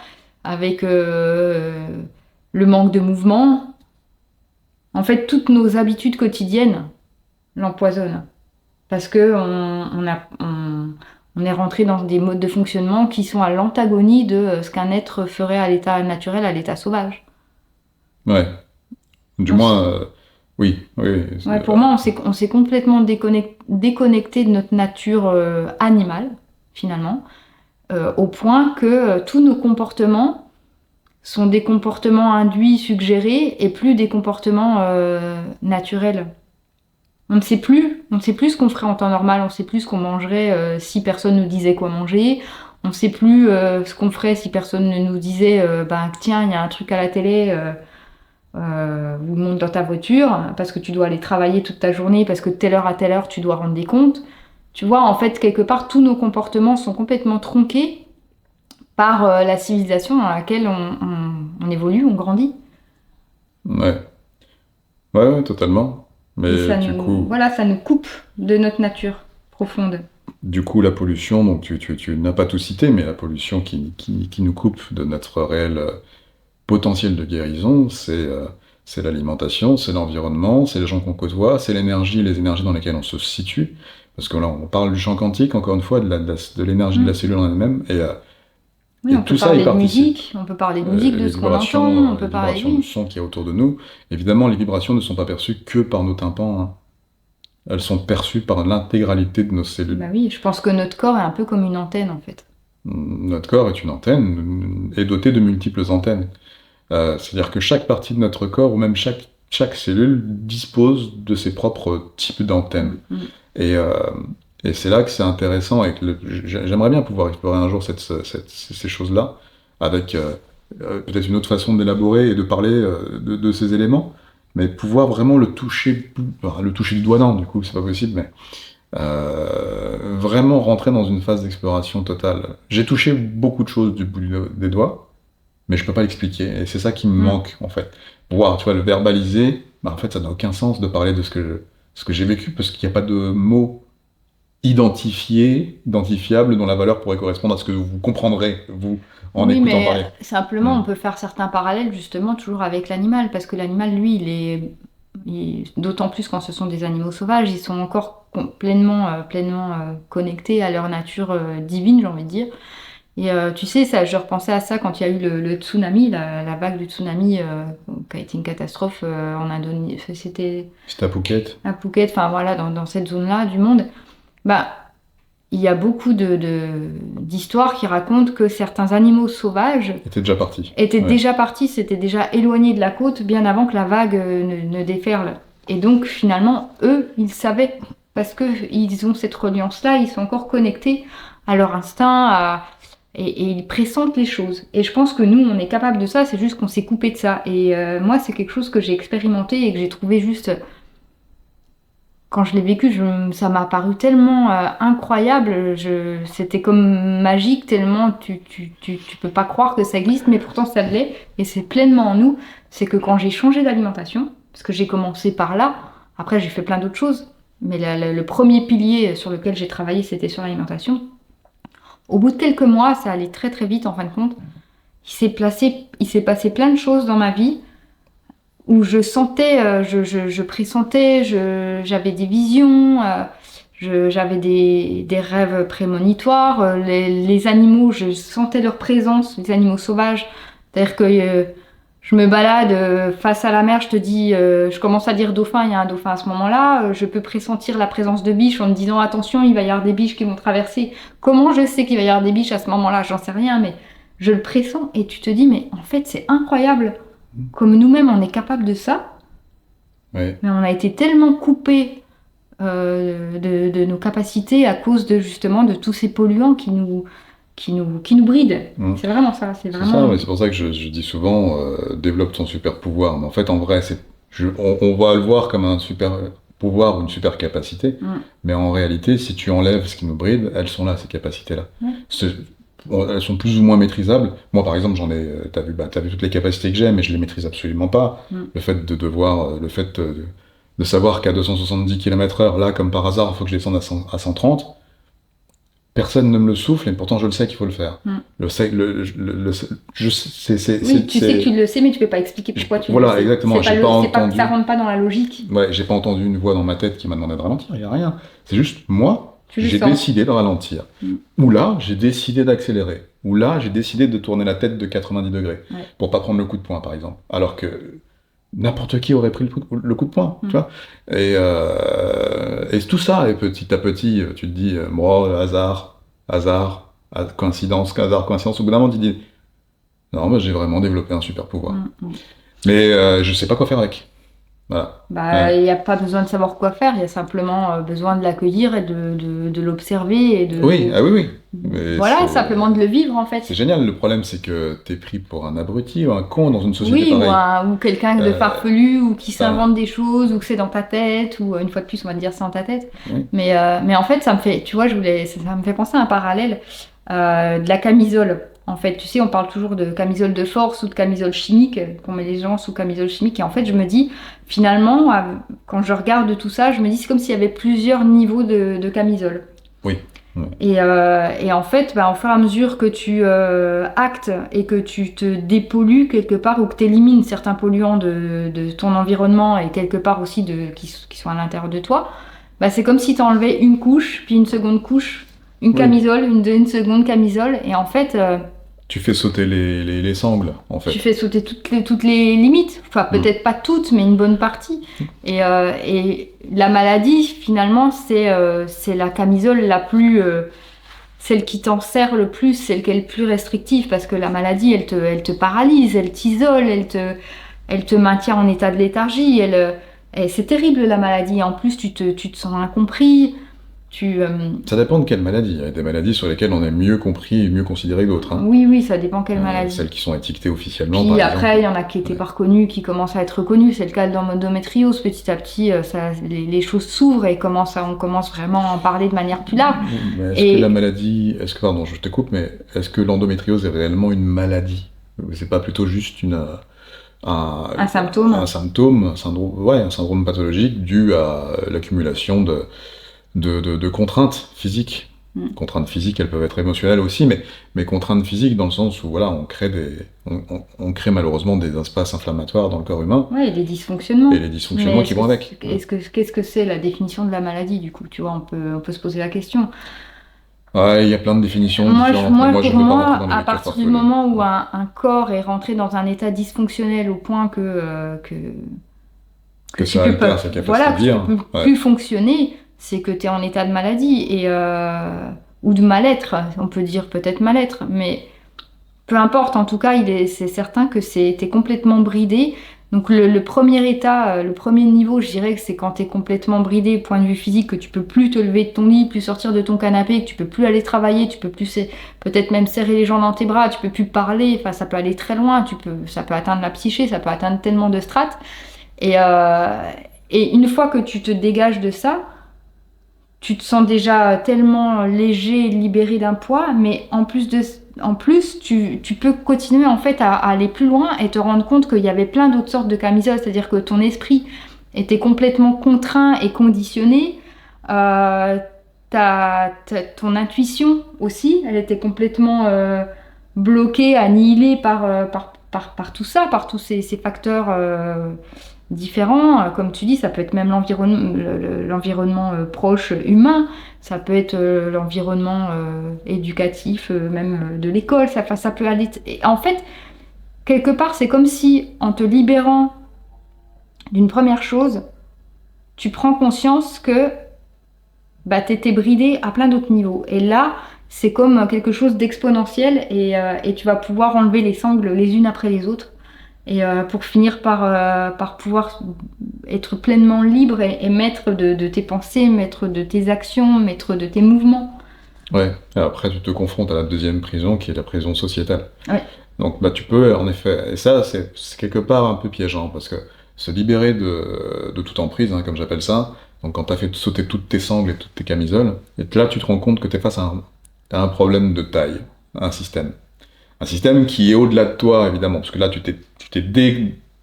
Speaker 1: avec le manque de mouvement. En fait, toutes nos habitudes quotidiennes l'empoisonnent. Parce que on est rentré dans des modes de fonctionnement qui sont à l'antagonie de ce qu'un être ferait à l'état naturel, à l'état sauvage.
Speaker 2: Ouais. Du moins, oui.
Speaker 1: Ouais, pour moi, on s'est complètement déconnecté de notre nature animale, finalement, au point que tous nos comportements sont des comportements induits, suggérés, et plus des comportements naturels. On ne sait plus ce qu'on ferait en temps normal, on ne sait plus ce qu'on mangerait si personne nous disait quoi manger, on ne sait plus ce qu'on ferait si personne ne nous disait tiens, il y a un truc à la télé, ou monte dans ta voiture, parce que tu dois aller travailler toute ta journée, parce que de telle heure à telle heure tu dois rendre des comptes. Tu vois, en fait, quelque part, tous nos comportements sont complètement tronqués par la civilisation dans laquelle on évolue, on grandit.
Speaker 2: Ouais. Ouais, totalement. Mais
Speaker 1: ça nous coupe de notre nature profonde.
Speaker 2: Du coup, la pollution, donc tu n'as pas tout cité, mais la pollution qui nous coupe de notre réel potentiel de guérison, c'est l'alimentation, c'est l'environnement, c'est les gens qu'on côtoie, c'est les énergies dans lesquelles on se situe. Parce que là, on parle du champ quantique, encore une fois, de l'énergie de la cellule en elle-même,
Speaker 1: oui,
Speaker 2: et
Speaker 1: on
Speaker 2: tout
Speaker 1: peut
Speaker 2: ça,
Speaker 1: parler de musique, de ce qu'on entend, on peut parler
Speaker 2: les vibrations du son qui est autour de nous. Évidemment, les vibrations ne sont pas perçues que par nos tympans, hein. Elles sont perçues par l'intégralité de nos cellules.
Speaker 1: Bah oui, je pense que notre corps est un peu comme une antenne, en fait.
Speaker 2: Notre corps est une antenne, est doté de multiples antennes. C'est-à-dire que chaque partie de notre corps, ou même chaque cellule, dispose de ses propres types d'antennes. Et c'est là que c'est intéressant, et que j'aimerais bien pouvoir explorer un jour ces choses-là, avec peut-être une autre façon d'élaborer et de parler de ces éléments, mais pouvoir vraiment le toucher du doigt, non, du coup, c'est pas possible, mais vraiment rentrer dans une phase d'exploration totale. J'ai touché beaucoup de choses du bout des doigts, mais je peux pas l'expliquer, et c'est ça qui me manque, en fait. Pouvoir, tu vois, le verbaliser, en fait, ça n'a aucun sens de parler de ce que j'ai vécu, parce qu'il n'y a pas de mots identifiables dont la valeur pourrait correspondre à ce que vous comprendrez, vous, en écoutant parler.
Speaker 1: Simplement, on peut faire certains parallèles, justement, toujours avec l'animal, parce que l'animal, lui, d'autant plus quand ce sont des animaux sauvages, ils sont encore pleinement connectés à leur nature divine, j'ai envie de dire. Et tu sais, je repensais à ça quand il y a eu le tsunami, la vague du tsunami qui a été une catastrophe en Indonésie. C'était
Speaker 2: à Phuket.
Speaker 1: À Phuket, enfin voilà, dans cette zone-là du monde. Il y a beaucoup d'histoires qui racontent que certains animaux sauvages
Speaker 2: étaient déjà partis.
Speaker 1: S'étaient déjà éloignés de la côte bien avant que la vague ne déferle. Et donc finalement, eux, ils savaient, parce qu'ils ont cette reliance-là, ils sont encore connectés à leur instinct, et ils pressentent les choses. Et je pense que nous, on est capable de ça, c'est juste qu'on s'est coupé de ça. Et moi, c'est quelque chose que j'ai expérimenté et que j'ai trouvé juste... Quand je l'ai vécu, ça m'a paru tellement incroyable, c'était comme magique, tellement tu peux pas croire que ça existe, mais pourtant ça l'est, et c'est pleinement en nous. C'est que quand j'ai changé d'alimentation, parce que j'ai commencé par là, après j'ai fait plein d'autres choses, mais le premier pilier sur lequel j'ai travaillé, c'était sur l'alimentation. Au bout de quelques mois, ça allait très très vite en fin de compte, il s'est passé plein de choses dans ma vie où je sentais, je pressentais, j'avais des visions, j'avais des rêves prémonitoires. Les animaux, je sentais leur présence, les animaux sauvages. C'est-à-dire que je me balade face à la mer, je te dis, je commence à dire dauphin, il y a un dauphin à ce moment-là. Je peux pressentir la présence de biches en me disant attention, il va y avoir des biches qui vont traverser. Comment je sais qu'il va y avoir des biches à ce moment-là? J'en sais rien, mais je le pressens. Et tu te dis, mais en fait, c'est incroyable. Comme nous-mêmes, on est capable de ça.
Speaker 2: Ouais.
Speaker 1: Mais on a été tellement coupés de nos capacités à cause de justement de tous ces polluants qui nous brident. C'est vraiment ça. C'est
Speaker 2: C'est
Speaker 1: vraiment.
Speaker 2: ça, mais c'est pour ça que je dis souvent développe ton super pouvoir. Mais en fait, en vrai, on va le voir comme un super pouvoir ou une super capacité. Mais en réalité, si tu enlèves ce qui nous bride, elles sont là, ces capacités-là. Elles sont plus ou moins maîtrisables. Moi, par exemple, t'as vu toutes les capacités que j'ai, mais je les maîtrise absolument pas. Le fait de savoir qu'à 270 km/h, là, comme par hasard, il faut que je descende à 130. Personne ne me le souffle, et pourtant je le sais qu'il faut le faire. Je sais,
Speaker 1: Tu sais que tu le sais, mais tu peux pas expliquer pourquoi tu le sais.
Speaker 2: Voilà, exactement.
Speaker 1: C'est pas que ça rentre pas dans la logique.
Speaker 2: Ouais, j'ai pas entendu une voix dans ma tête qui m'a demandé de ralentir, il y a rien. C'est juste moi. J'ai décidé de ralentir. Ou là, j'ai décidé d'accélérer. Ou là, j'ai décidé de tourner la tête de 90 degrés. Pour pas prendre le coup de poing, par exemple. Alors que n'importe qui aurait pris le coup de poing, tu vois. Et tout ça, et petit à petit, tu te dis, moi, hasard, coïncidence. Au bout d'un moment, tu te dis, non, moi, j'ai vraiment développé un super pouvoir. Mais je sais pas quoi faire avec. Voilà.
Speaker 1: Il n'y a pas besoin de savoir quoi faire, il y a simplement besoin de l'accueillir et de l'observer et de.
Speaker 2: Oui.
Speaker 1: Voilà, simplement de le vivre en fait.
Speaker 2: C'est génial. Le problème, c'est que t'es pris pour un abruti ou un con dans une société pareille.
Speaker 1: Ou quelqu'un de farfelu ou qui s'invente des choses ou que c'est dans ta tête ou une fois de plus on va te dire c'est dans ta tête. Mais en fait, ça me fait, tu vois, ça me fait penser à un parallèle de la camisole. En fait, tu sais, on parle toujours de camisole de force ou de camisole chimique, qu'on met les gens sous camisole chimique. Et en fait, je me dis, finalement, quand je regarde tout ça, je me dis, c'est comme s'il y avait plusieurs niveaux de camisole.
Speaker 2: Oui.
Speaker 1: Et en fait, au fur et à mesure que tu actes et que tu te dépollues quelque part ou que tu élimines certains polluants de ton environnement et quelque part aussi qui sont à l'intérieur de toi, c'est comme si tu enlevais une couche, puis une seconde couche, une camisole, une seconde camisole. Et en fait...
Speaker 2: tu fais sauter les sangles, en fait.
Speaker 1: Tu fais sauter toutes les limites. Enfin, peut-être pas toutes, mais une bonne partie. Et la maladie, finalement, c'est la camisole la plus... celle qui t'en sert le plus, celle qui est le plus restrictive. Parce que la maladie, elle te paralyse, elle t'isole, elle te maintient en état de léthargie. Et c'est terrible, la maladie. En plus, tu te sens incompris.
Speaker 2: Ça dépend de quelle maladie. Il y a des maladies sur lesquelles on est mieux compris et mieux considéré que d'autres.
Speaker 1: Oui, ça dépend quelle maladie.
Speaker 2: Celles qui sont étiquetées officiellement,
Speaker 1: puis
Speaker 2: par
Speaker 1: après, il y en a qui n'étaient pas reconnues, qui commencent à être reconnues. C'est le cas de l'endométriose. Petit à petit, les choses s'ouvrent et on commence vraiment à en parler de manière plus large.
Speaker 2: Mais est-ce que la maladie... Pardon, je te coupe, mais est-ce que l'endométriose est réellement une maladie? C'est pas plutôt juste un symptôme? Un syndrome pathologique dû à l'accumulation de contraintes physiques. Contraintes physiques, elles peuvent être émotionnelles aussi, mais contraintes physiques dans le sens où on crée malheureusement des espaces inflammatoires dans le corps humain.
Speaker 1: Oui, et des dysfonctionnements.
Speaker 2: Et les dysfonctionnements qui vont avec.
Speaker 1: Qu'est-ce que c'est la définition de la maladie, du coup? Tu vois, on peut se poser la question.
Speaker 2: Ouais, il y a plein de définitions différentes.
Speaker 1: Pour moi, à partir du moment où un corps est rentré dans un état dysfonctionnel au point que
Speaker 2: ça altère sa capacité de dire.
Speaker 1: Tu ne peux plus fonctionner, c'est que tu es en état de maladie ou de mal-être, on peut dire peut-être mal-être, mais peu importe, en tout cas, c'est certain que tu es complètement bridé. Donc le premier état, le premier niveau, je dirais que c'est quand tu es complètement bridé, point de vue physique, que tu peux plus te lever de ton lit, plus sortir de ton canapé, que tu peux plus aller travailler, tu peux plus peut-être même serrer les gens dans tes bras, tu peux plus parler, enfin ça peut aller très loin, ça peut atteindre la psyché, ça peut atteindre tellement de strates. Et une fois que tu te dégages de ça, tu te sens déjà tellement léger, libéré d'un poids, mais en plus, tu peux continuer en fait à aller plus loin et te rendre compte qu'il y avait plein d'autres sortes de camisoles, c'est-à-dire que ton esprit était complètement contraint et conditionné, ton intuition aussi, elle était complètement bloquée, annihilée par par tout ça, par tous ces facteurs différents. Comme tu dis, ça peut être même l'environnement proche humain, ça peut être l'environnement éducatif, même de l'école, ça peut aller. Et en fait, quelque part, c'est comme si en te libérant d'une première chose, tu prends conscience que bah, tu étais bridé à plein d'autres niveaux. Et là, c'est comme quelque chose d'exponentiel et tu vas pouvoir enlever les sangles les unes après les autres et pour finir par pouvoir être pleinement libre et maître de tes pensées, maître de tes actions, maître de tes mouvements.
Speaker 2: Ouais. Et après, tu te confrontes à la deuxième prison, qui est la prison sociétale.
Speaker 1: Ouais.
Speaker 2: Donc, bah, tu peux, en effet, et ça, c'est quelque part un peu piégeant, parce que se libérer de toute emprise, hein, comme j'appelle ça, donc quand tu as fait sauter toutes tes sangles et toutes tes camisoles, et là, tu te rends compte que tu es face à un problème de taille, à un système. Un système qui est au-delà de toi, évidemment, parce que là,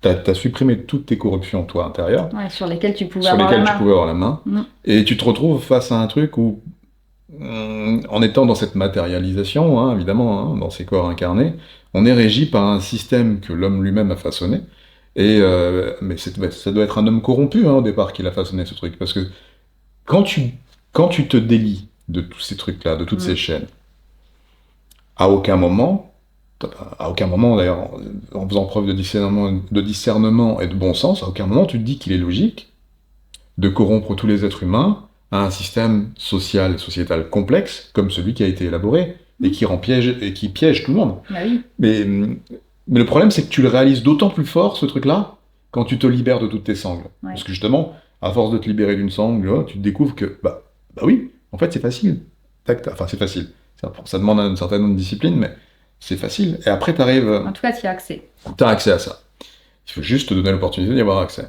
Speaker 2: t'as supprimé toutes tes corruptions, toi, intérieures,
Speaker 1: Ouais, sur lesquels tu pouvais
Speaker 2: sur
Speaker 1: avoir
Speaker 2: lesquelles
Speaker 1: la
Speaker 2: tu
Speaker 1: main.
Speaker 2: pouvais avoir la main,
Speaker 1: Mm.
Speaker 2: et tu te retrouves face à un truc où, en étant dans cette matérialisation, hein, évidemment, hein, dans ces corps incarnés, on est régi par un système que l'homme lui-même a façonné, mais ça doit être un homme corrompu, hein, au départ, qui l'a façonné, ce truc, parce que quand tu te délies de tous ces trucs-là, de toutes ces chaînes, à aucun moment, d'ailleurs, en faisant preuve de discernement et de bon sens, à aucun moment tu te dis qu'il est logique de corrompre tous les êtres humains à un système social et sociétal complexe comme celui qui a été élaboré et qui rend piège et qui piège tout le monde.
Speaker 1: Bah oui.
Speaker 2: Mais le problème, c'est que tu le réalises d'autant plus fort, ce truc-là, quand tu te libères de toutes tes sangles.
Speaker 1: Ouais.
Speaker 2: Parce que justement, à force de te libérer d'une sangle, là, tu découvres que, bah oui, en fait, c'est facile. Enfin, c'est facile. Ça demande une certaine discipline, mais c'est facile. Et après,
Speaker 1: En tout cas, tu y as accès.
Speaker 2: t'as accès à ça. Il faut juste te donner l'opportunité d'y avoir accès.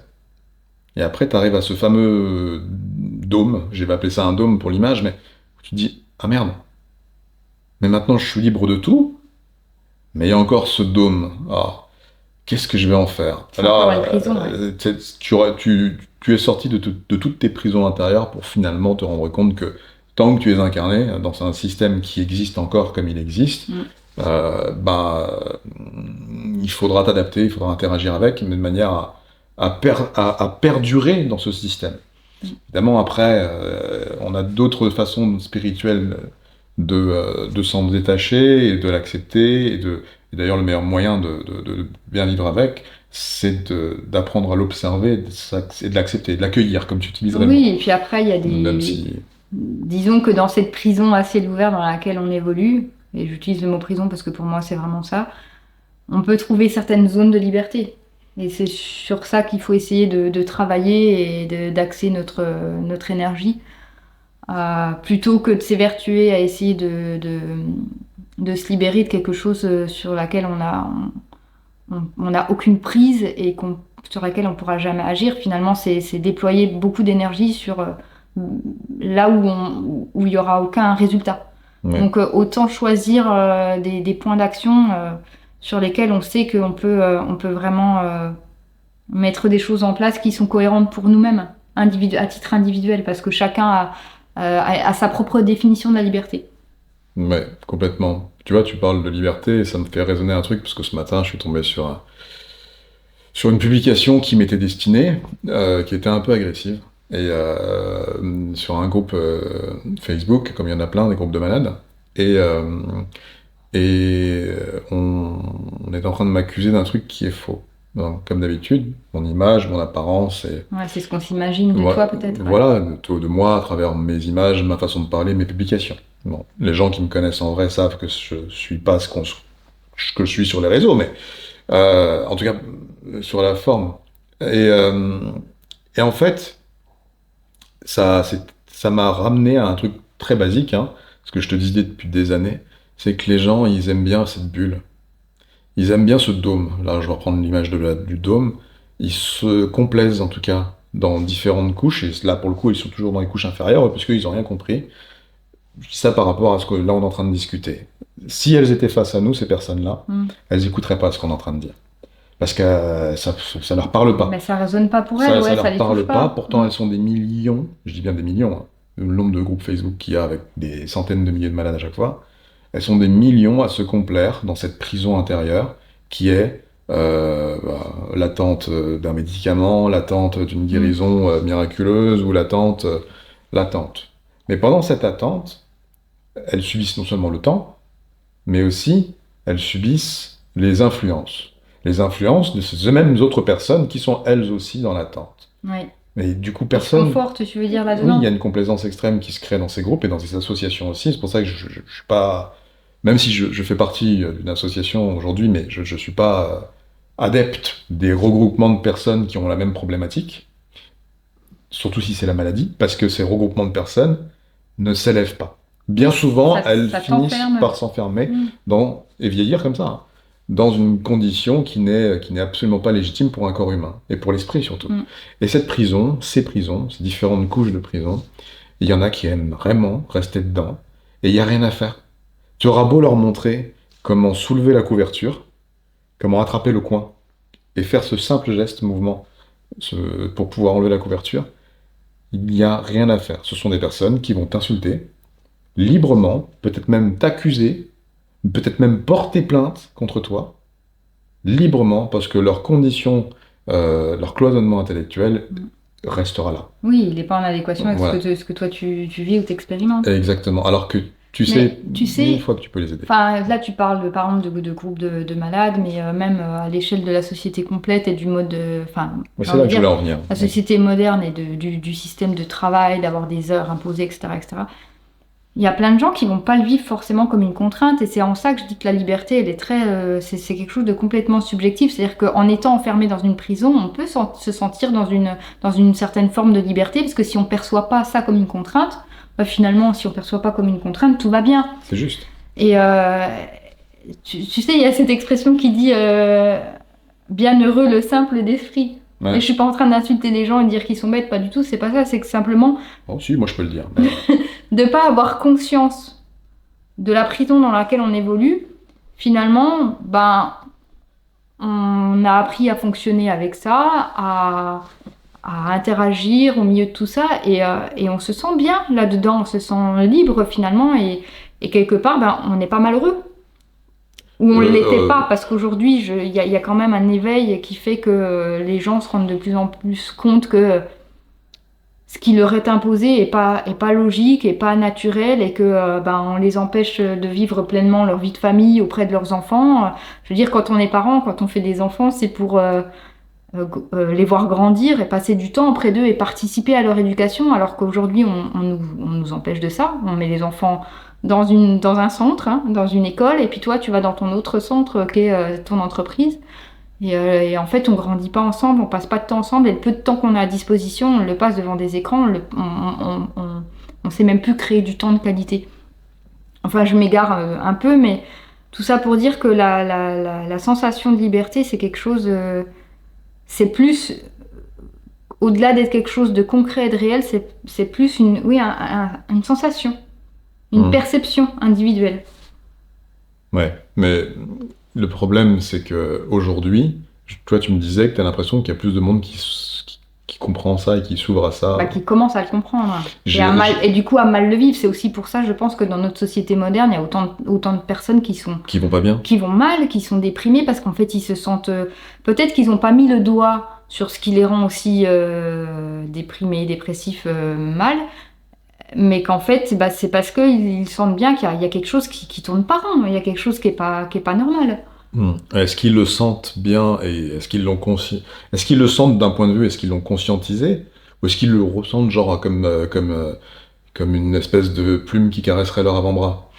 Speaker 2: Et après, tu arrives à ce fameux dôme, j'ai appelé ça un dôme pour l'image, mais tu te dis, ah merde, mais maintenant je suis libre de tout, mais il y a encore ce dôme. Ah, qu'est-ce que je vais en faire?
Speaker 1: C'est encore une prison, ouais.
Speaker 2: Tu es sorti de toutes tes prisons intérieures pour finalement te rendre compte que tant que tu es incarné dans un système qui existe encore comme il existe, il faudra t'adapter, il faudra interagir avec, mais de manière à perdurer dans ce système. Évidemment, après, on a d'autres façons spirituelles de s'en détacher et de l'accepter, et d'ailleurs le meilleur moyen de bien vivre avec, c'est d'apprendre à l'observer et de l'accepter, de l'accueillir, comme tu utiliserais
Speaker 1: Oui, et puis après, il y a
Speaker 2: même si...
Speaker 1: Disons que dans cette prison à ciel ouvert dans laquelle on évolue, et j'utilise le mot prison parce que pour moi c'est vraiment ça, on peut trouver certaines zones de liberté. Et c'est sur ça qu'il faut essayer de travailler et d'axer notre énergie, plutôt que de s'évertuer à essayer de se libérer de quelque chose sur laquelle on n'a aucune prise et sur laquelle on ne pourra jamais agir. Finalement, c'est déployer beaucoup d'énergie sur là où il n'y aura aucun résultat.
Speaker 2: Ouais.
Speaker 1: Donc autant choisir des points d'action sur lesquels on sait qu'on peut vraiment mettre des choses en place qui sont cohérentes pour nous-mêmes, à titre individuel, parce que chacun a sa propre définition de la liberté.
Speaker 2: Ouais, complètement. Tu vois, tu parles de liberté et ça me fait résonner un truc, parce que ce matin, je suis tombé sur une publication qui m'était destinée, qui était un peu agressive, et sur un groupe Facebook, comme il y en a plein, des groupes de malades, et on est en train de m'accuser d'un truc qui est faux. Donc, comme d'habitude, mon image, mon apparence, et
Speaker 1: Ouais, c'est ce qu'on s'imagine de toi peut-être. Ouais.
Speaker 2: voilà, de moi à travers mes images, ma façon de parler, mes publications. Bon, les gens qui me connaissent en vrai savent que je suis pas ce que je suis sur les réseaux, mais en tout cas sur la forme. Et en fait, ça m'a ramené à un truc très basique, hein, ce que je te disais depuis des années, c'est que les gens, ils aiment bien cette bulle. Ils aiment bien ce dôme. Là, je vais reprendre l'image du dôme. Ils se complaisent, en tout cas, dans différentes couches. Et là, pour le coup, ils sont toujours dans les couches inférieures, parce qu'ils n'ont rien compris. Je dis ça par rapport à ce que là, on est en train de discuter. Si elles étaient face à nous, ces personnes-là, elles n'écouteraient pas ce qu'on est en train de dire. Parce que ça leur parle pas.
Speaker 1: Mais ça résonne pas pour elles,
Speaker 2: Ça
Speaker 1: ça
Speaker 2: leur
Speaker 1: les
Speaker 2: parle
Speaker 1: touche
Speaker 2: pas. Pourtant, elles sont des millions, je dis bien des millions, hein, le nombre de groupes Facebook qu'il y a avec des centaines de milliers de malades à chaque fois. Elles sont des millions à se complaire dans cette prison intérieure qui est l'attente d'un médicament, l'attente d'une guérison miraculeuse ou l'attente. Mais pendant cette attente, elles subissent non seulement le temps, mais aussi elles subissent les influences. Les influences de ces mêmes autres personnes qui sont elles aussi dans l'attente.
Speaker 1: Oui.
Speaker 2: Mais du coup,
Speaker 1: Qui se
Speaker 2: personne...
Speaker 1: conforte, tu veux dire,
Speaker 2: Oui,
Speaker 1: là-dedans?
Speaker 2: il y a une complaisance extrême qui se crée dans ces groupes et dans ces associations aussi. C'est pour ça que je suis pas... Même si je fais partie d'une association aujourd'hui, mais je suis pas adepte des regroupements de personnes qui ont la même problématique, surtout si c'est la maladie, parce que ces regroupements de personnes ne s'élèvent pas. Bien souvent, elles
Speaker 1: Ça
Speaker 2: finissent
Speaker 1: t'enferme.
Speaker 2: par s'enfermer
Speaker 1: Mm.
Speaker 2: et vieillir comme ça, hein, dans une condition qui n'est absolument pas légitime pour un corps humain, et pour l'esprit surtout.
Speaker 1: Mm.
Speaker 2: Et cette prison, ces différentes couches de prison, il y en a qui aiment vraiment rester dedans, et il n'y a rien à faire. Tu auras beau leur montrer comment soulever la couverture, comment attraper le coin, et faire ce simple geste, mouvement, pour pouvoir enlever la couverture, il n'y a rien à faire. Ce sont des personnes qui vont t'insulter librement, peut-être même t'accuser, peut-être même porter plainte contre toi, librement, parce que leur condition, leur cloisonnement intellectuel restera là.
Speaker 1: Oui, il n'est pas en adéquation avec
Speaker 2: Voilà.
Speaker 1: ce que toi tu vis ou t'expérimentes.
Speaker 2: Exactement. Alors que tu sais,
Speaker 1: tu sais,
Speaker 2: mille fois que tu peux les aider.
Speaker 1: enfin, là, tu parles par exemple de groupes de malades, mais même à l'échelle de la société complète et du mode, enfin,
Speaker 2: Ouais,
Speaker 1: j'ai
Speaker 2: c'est là
Speaker 1: envie
Speaker 2: que
Speaker 1: de
Speaker 2: je voulais
Speaker 1: dire,
Speaker 2: en venir.
Speaker 1: la société moderne et du système de travail, d'avoir des heures imposées, etc., etc. Il y a plein de gens qui vont pas le vivre forcément comme une contrainte, et c'est en ça que je dis que la liberté, elle est très, c'est quelque chose de complètement subjectif. C'est-à-dire qu'en étant enfermé dans une prison, on peut se sentir dans une certaine forme de liberté, parce que si on perçoit pas ça comme une contrainte, bah finalement, si on perçoit pas comme une contrainte, tout va bien.
Speaker 2: C'est juste.
Speaker 1: Et tu sais, il y a cette expression qui dit bienheureux le simple d'esprit.
Speaker 2: Ouais.
Speaker 1: Et je suis pas en train d'insulter les gens et de dire qu'ils sont bêtes, pas du tout, c'est pas ça, c'est que simplement
Speaker 2: Bon, si, moi je peux le dire. Mais...
Speaker 1: de pas avoir conscience de la prison dans laquelle on évolue, finalement, ben, on a appris à fonctionner avec ça, à interagir au milieu de tout ça, et on se sent bien là-dedans, on se sent libre finalement, et quelque part, ben, on n'est pas malheureux. Ou on ne l'était pas, parce qu'aujourd'hui, il y a quand même un éveil qui fait que les gens se rendent de plus en plus compte que ce qui leur est imposé est pas logique, est pas naturel, et que ben, on les empêche de vivre pleinement leur vie de famille auprès de leurs enfants. Je veux dire, quand on est parent, quand on fait des enfants, c'est pour les voir grandir et passer du temps auprès d'eux et participer à leur éducation, alors qu'aujourd'hui, on nous empêche de ça. On met les enfants dans un centre, hein, dans une école, et puis toi, tu vas dans ton autre centre qui est ton entreprise. Et en fait, on grandit pas ensemble, on passe pas de temps ensemble, et le peu de temps qu'on a à disposition, on le passe devant des écrans, on sait même plus créer du temps de qualité. Enfin, je m'égare un peu, mais tout ça pour dire que la sensation de liberté, c'est quelque chose, c'est plus, au-delà d'être quelque chose de concret et de réel, c'est plus une sensation, une perception individuelle.
Speaker 2: Ouais, mais le problème, c'est que aujourd'hui, toi, tu me disais que tu as l'impression qu'il y a plus de monde qui comprend ça et qui s'ouvre à ça.
Speaker 1: Bah, qui commence à le comprendre. Et du coup, à mal le vivre. C'est aussi pour ça, je pense, que dans notre société moderne, il y a autant de personnes qui
Speaker 2: vont pas bien.
Speaker 1: Qui vont mal, qui sont déprimées, parce qu'en fait, ils se sentent... peut-être qu'ils n'ont pas mis le doigt sur ce qui les rend aussi déprimés, dépressifs, mal, mais qu'en fait, bah, c'est parce qu'ils sentent bien qu'il y a quelque chose qui tourne pas rond, il y a quelque chose qui est pas normal.
Speaker 2: Est-ce qu'ils le sentent bien et est-ce qu'ils est-ce qu'ils le sentent d'un point de vue, est-ce qu'ils l'ont conscientisé, ou est-ce qu'ils le ressentent genre comme une espèce de plume qui caresserait leur avant-bras?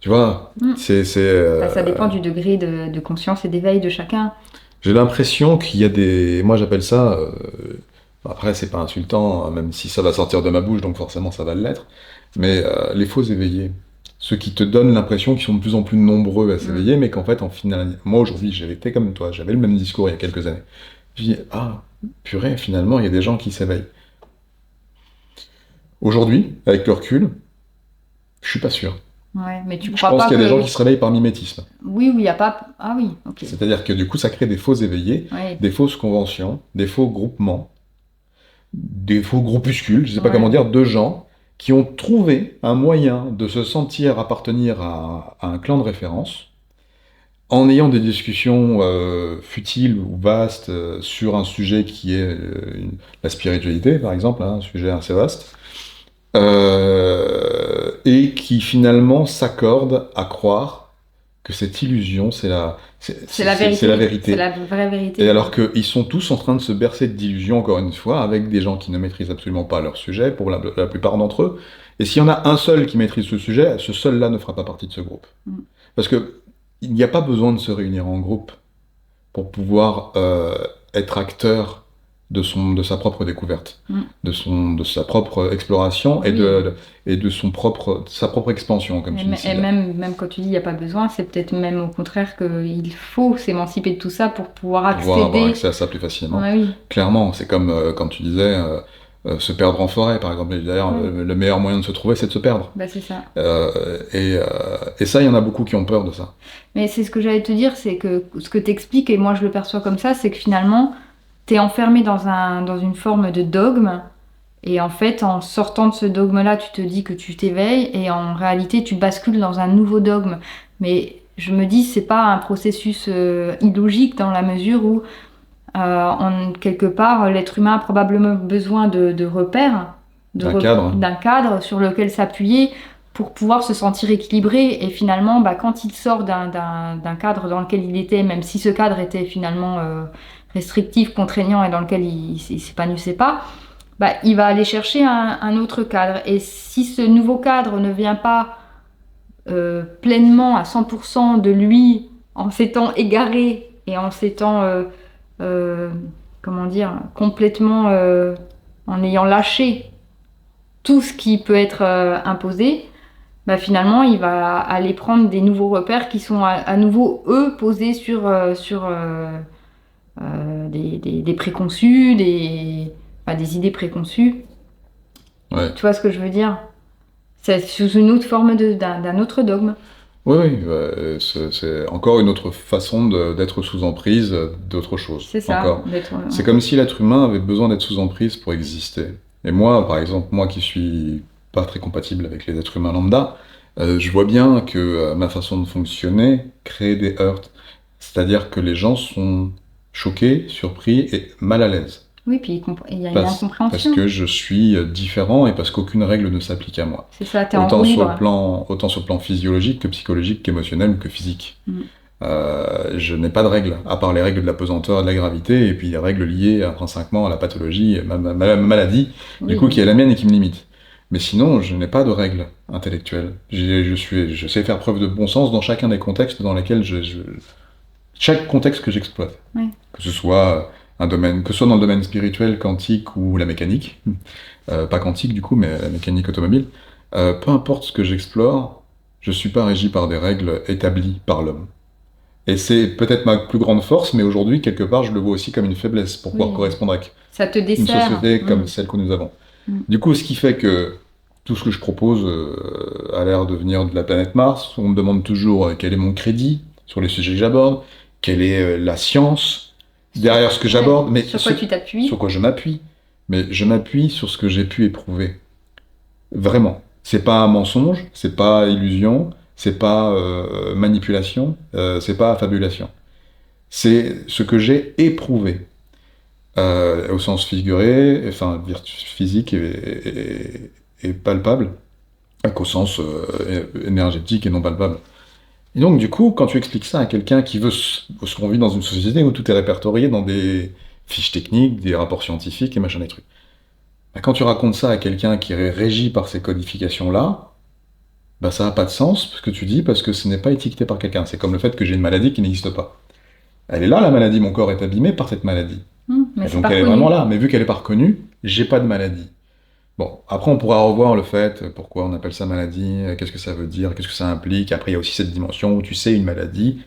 Speaker 2: Tu vois,
Speaker 1: Ça dépend du degré de conscience et d'éveil de chacun.
Speaker 2: J'ai l'impression qu'il y a des... Moi j'appelle ça... Après c'est pas insultant, même si ça va sortir de ma bouche, donc forcément ça va l'être, mais les faux éveillés. Ceux qui te donnent l'impression qu'ils sont de plus en plus nombreux à s'éveiller, mais qu'en fait, en final, moi aujourd'hui, j'avais été comme toi, j'avais le même discours il y a quelques années. Je dis, ah, purée, finalement, il y a des gens qui s'éveillent. Aujourd'hui, avec le recul, je suis pas sûr.
Speaker 1: Ouais, mais tu
Speaker 2: Je
Speaker 1: crois
Speaker 2: pense
Speaker 1: pas
Speaker 2: qu'il y a des
Speaker 1: que...
Speaker 2: gens qui se réveillent par mimétisme.
Speaker 1: Oui, il n'y a pas... Ah oui, ok.
Speaker 2: C'est-à-dire que du coup, ça crée des faux éveillés,
Speaker 1: Ouais.
Speaker 2: des fausses conventions, des faux groupements, des faux groupuscules, je sais pas
Speaker 1: Ouais.
Speaker 2: comment dire, de gens qui ont trouvé un moyen de se sentir appartenir à un clan de référence, en ayant des discussions futiles ou vastes sur un sujet qui est la spiritualité, par exemple, hein, un sujet assez vaste, et qui finalement s'accordent à croire que cette illusion, c'est
Speaker 1: C'est la vérité.
Speaker 2: c'est la vérité.
Speaker 1: C'est la vraie vérité.
Speaker 2: Et alors qu'ils sont tous en train de se bercer d'illusions, encore une fois, avec des gens qui ne maîtrisent absolument pas leur sujet, pour la plupart d'entre eux. Et s'il y en a un seul qui maîtrise ce sujet, ce seul-là ne fera pas partie de ce groupe.
Speaker 1: Mm.
Speaker 2: Parce que il n'y a pas besoin de se réunir en groupe pour pouvoir être acteur de sa propre découverte,
Speaker 1: Mm.
Speaker 2: de sa propre exploration
Speaker 1: Oui.
Speaker 2: et de sa propre expansion, comme tu dis.
Speaker 1: Et même quand tu dis il n'y a pas besoin, c'est peut-être même au contraire qu'il faut s'émanciper de tout ça pour pouvoir accéder.
Speaker 2: Pouvoir avoir accès à ça plus facilement.
Speaker 1: Ouais, oui.
Speaker 2: Clairement, c'est comme quand tu disais se perdre en forêt, par exemple. D'ailleurs, le meilleur moyen de se trouver, c'est de se perdre.
Speaker 1: Bah, c'est ça.
Speaker 2: Et ça, il y en a beaucoup qui ont peur de ça.
Speaker 1: Mais c'est ce que j'allais te dire, c'est que ce que tu expliques, et moi je le perçois comme ça, c'est que finalement, tu es enfermé dans une forme de dogme. Et en fait, en sortant de ce dogme-là, tu te dis que tu t'éveilles, et en réalité, tu bascules dans un nouveau dogme. Mais je me dis, c'est pas un processus illogique dans la mesure où, quelque part, l'être humain a probablement besoin de repères, d'un cadre sur lequel s'appuyer pour pouvoir se sentir équilibré. Et finalement, quand il sort d'un cadre dans lequel il était, même si ce cadre était finalement restrictif, contraignant et dans lequel il s'épanouissait pas, il va aller chercher un autre cadre. Et si ce nouveau cadre ne vient pas pleinement à 100% de lui, en s'étant égaré et en s'étant, comment dire, complètement en ayant lâché tout ce qui peut être imposé, finalement, il va aller prendre des nouveaux repères qui sont à nouveau, eux, posés sur des préconçus, des idées préconçues.
Speaker 2: Ouais.
Speaker 1: Tu vois ce que je veux dire? C'est sous une autre forme d'un autre dogme.
Speaker 2: Oui, c'est encore une autre façon d'être sous emprise d'autre chose.
Speaker 1: C'est ça.
Speaker 2: Encore. C'est comme si l'être humain avait besoin d'être sous emprise pour exister. Et moi, par exemple, moi qui suis pas très compatible avec les êtres humains lambda, je vois bien que ma façon de fonctionner crée des heurts. C'est-à-dire que les gens sont choqués, surpris et mal à l'aise.
Speaker 1: Oui, puis il y a une incompréhension.
Speaker 2: Parce que je suis différent et parce qu'aucune règle ne s'applique à moi.
Speaker 1: C'est ça, t'es en roue libre.
Speaker 2: Autant sur le plan physiologique que psychologique, qu'émotionnel ou que physique. Je n'ai pas de règles, à part les règles de la pesanteur et de la gravité, et puis les règles liées intrinsèquement à la pathologie, ma maladie, du coup, qui est la mienne et qui me limite. Mais sinon, je n'ai pas de règles intellectuelles. Je sais faire preuve de bon sens dans chacun des contextes dans lesquels chaque contexte que j'exploite.
Speaker 1: Oui.
Speaker 2: Que ce soit dans le domaine spirituel, quantique ou la mécanique, pas quantique du coup, mais la mécanique automobile, peu importe ce que j'explore, je suis pas régi par des règles établies par l'homme. Et c'est peut-être ma plus grande force, mais aujourd'hui, quelque part, je le vois aussi comme une faiblesse pour pouvoir correspondre à
Speaker 1: ça te
Speaker 2: une société comme celle que nous avons. Du coup, ce qui fait que tout ce que je propose a l'air de venir de la planète Mars. On me demande toujours quel est mon crédit sur les sujets que j'aborde, quelle est la science derrière ce que j'aborde, mais
Speaker 1: sur quoi tu t'appuies?
Speaker 2: Sur quoi je m'appuie. Mais je m'appuie sur ce que j'ai pu éprouver. Vraiment. C'est pas un mensonge, c'est pas illusion, c'est pas manipulation, c'est pas affabulation. C'est ce que j'ai éprouvé. Au sens figuré, enfin physique et palpable, qu'au sens énergétique et non palpable. Et donc, du coup, quand tu expliques ça à quelqu'un qui veut... Parce qu'on vit dans une société où tout est répertorié dans des fiches techniques, des rapports scientifiques et machin des trucs. Quand tu racontes ça à quelqu'un qui est régi par ces codifications-là, ça n'a pas de sens, ce que tu dis, parce que ce n'est pas étiqueté par quelqu'un. C'est comme le fait que j'ai une maladie qui n'existe pas. Elle est là, la maladie, mon corps est abîmé par cette maladie.
Speaker 1: Mais
Speaker 2: et donc elle est vraiment là, mais vu qu'elle n'est pas reconnue, j'ai pas de maladie. Bon, après on pourra revoir le fait, pourquoi on appelle ça maladie, qu'est-ce que ça veut dire, qu'est-ce que ça implique. Après il y a aussi cette dimension où tu sais une maladie,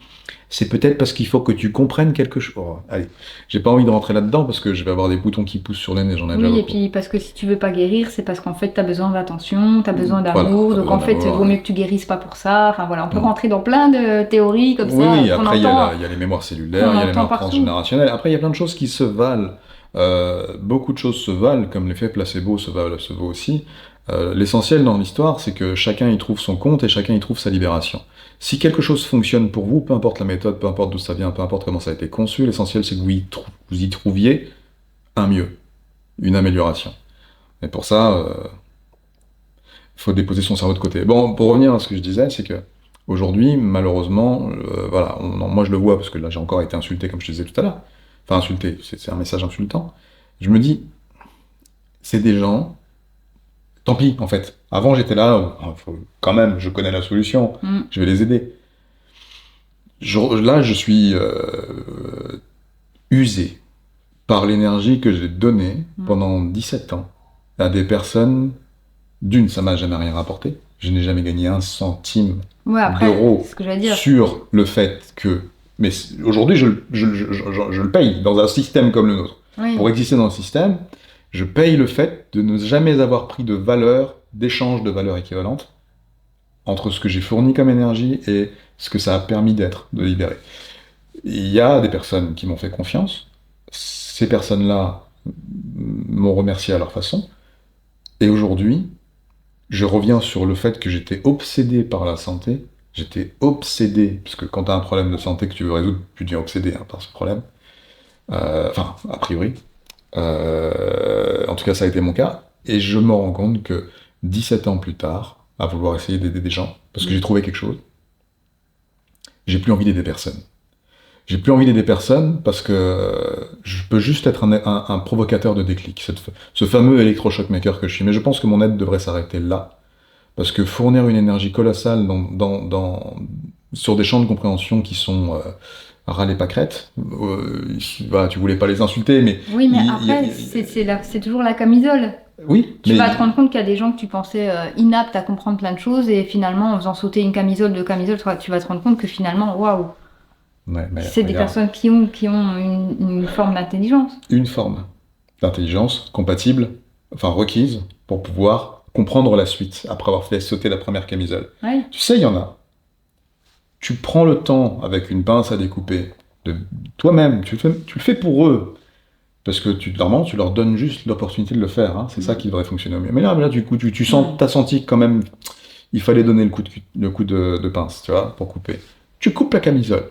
Speaker 2: c'est peut-être parce qu'il faut que tu comprennes quelque chose. Oh, allez, j'ai pas envie de rentrer là-dedans parce que je vais avoir des boutons qui poussent sur les nez, j'en ai déjà beaucoup.
Speaker 1: Oui, et puis parce que si tu veux pas guérir, c'est parce qu'en fait t'as besoin d'attention, t'as besoin d'amour, donc en fait il vaut mieux que tu guérisses pas pour ça. Enfin voilà, on peut rentrer dans plein de théories comme ça.
Speaker 2: Oui, après il y a les mémoires cellulaires, il y a les mémoires transgénérationnelles, après il y a plein de choses qui se valent beaucoup de choses se valent, comme l'effet placebo se vaut aussi. L'essentiel dans l'histoire, c'est que chacun y trouve son compte et chacun y trouve sa libération. Si quelque chose fonctionne pour vous, peu importe la méthode, peu importe d'où ça vient, peu importe comment ça a été conçu, l'essentiel c'est que vous y trouviez un mieux, une amélioration. Et pour ça, il faut déposer son cerveau de côté. Bon, pour revenir à ce que je disais, c'est que aujourd'hui, malheureusement, voilà, moi je le vois parce que là j'ai encore été insulté comme je te disais tout à l'heure. Enfin insulté, c'est un message insultant. Je me dis, c'est des gens. Tant pis, en fait. Avant, j'étais là, quand même, je connais la solution, je vais les aider. Là, je suis usé par l'énergie que j'ai donnée pendant 17 ans à des personnes. D'une, ça m'a jamais rien rapporté. Je n'ai jamais gagné un centime d'euro
Speaker 1: ce que j'allais dire.
Speaker 2: sur le fait que... Mais aujourd'hui, je le paye dans un système comme le nôtre.
Speaker 1: Oui.
Speaker 2: Pour exister dans le système, je paye le fait de ne jamais avoir pris de valeur, d'échange de valeur équivalente entre ce que j'ai fourni comme énergie et ce que ça a permis d'être, de libérer. Il y a des personnes qui m'ont fait confiance. Ces personnes-là m'ont remercié à leur façon. Et aujourd'hui, je reviens sur le fait que j'étais obsédé par la santé. J'étais obsédé, parce que quand tu as un problème de santé que tu veux résoudre, tu deviens obsédé par ce problème. Enfin, a priori. En tout cas, ça a été mon cas. Et je me rends compte que 17 ans plus tard, à vouloir essayer d'aider des gens, parce que j'ai trouvé quelque chose, j'ai plus envie d'aider personne. J'ai plus envie d'aider personne parce que je peux juste être un provocateur de déclic, ce fameux électrochoc maker que je suis. Mais je pense que mon aide devrait s'arrêter là. Parce que fournir une énergie colossale sur des champs de compréhension qui sont ras les pâquerettes, tu voulais pas les insulter, mais...
Speaker 1: Oui, mais après, c'est toujours la camisole.
Speaker 2: Oui,
Speaker 1: tu vas te rendre compte qu'il y a des gens que tu pensais inaptes à comprendre plein de choses, et finalement, en faisant sauter une camisole de camisole, tu vas te rendre compte que finalement, waouh, c'est des personnes qui ont une forme d'intelligence.
Speaker 2: Une forme d'intelligence compatible, enfin requise, pour pouvoir comprendre la suite, après avoir fait sauter la première camisole.
Speaker 1: Oui.
Speaker 2: Tu sais, il y en a. Tu prends le temps, avec une pince à découper, de toi-même, tu le fais pour eux. Parce que normalement, tu leur donnes juste l'opportunité de le faire. Hein. C'est ça qui devrait fonctionner au mieux. Mais là du coup, t'as senti quand même, il fallait donner le coup de pince, tu vois, pour couper. Tu coupes la camisole.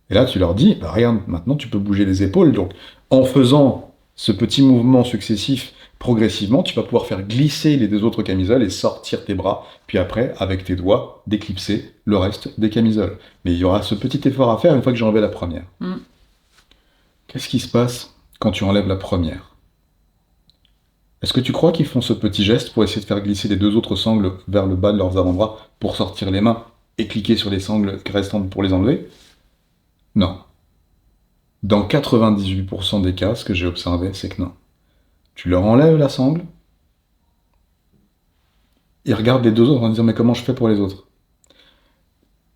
Speaker 2: Et là, tu leur dis, bah, regarde, maintenant, tu peux bouger les épaules. Donc, en faisant ce petit mouvement successif, progressivement, tu vas pouvoir faire glisser les deux autres camisoles et sortir tes bras. Puis après, avec tes doigts, d'éclipser le reste des camisoles. Mais il y aura ce petit effort à faire une fois que j'ai enlevé la première. Qu'est-ce qui se passe quand tu enlèves la première? Est-ce que tu crois qu'ils font ce petit geste pour essayer de faire glisser les deux autres sangles vers le bas de leurs avant-bras pour sortir les mains et cliquer sur les sangles restantes pour les enlever? Non. Dans 98% des cas, ce que j'ai observé, c'est que non. Tu leur enlèves la sangle, ils regardent les deux autres en disant « mais comment je fais pour les autres ?»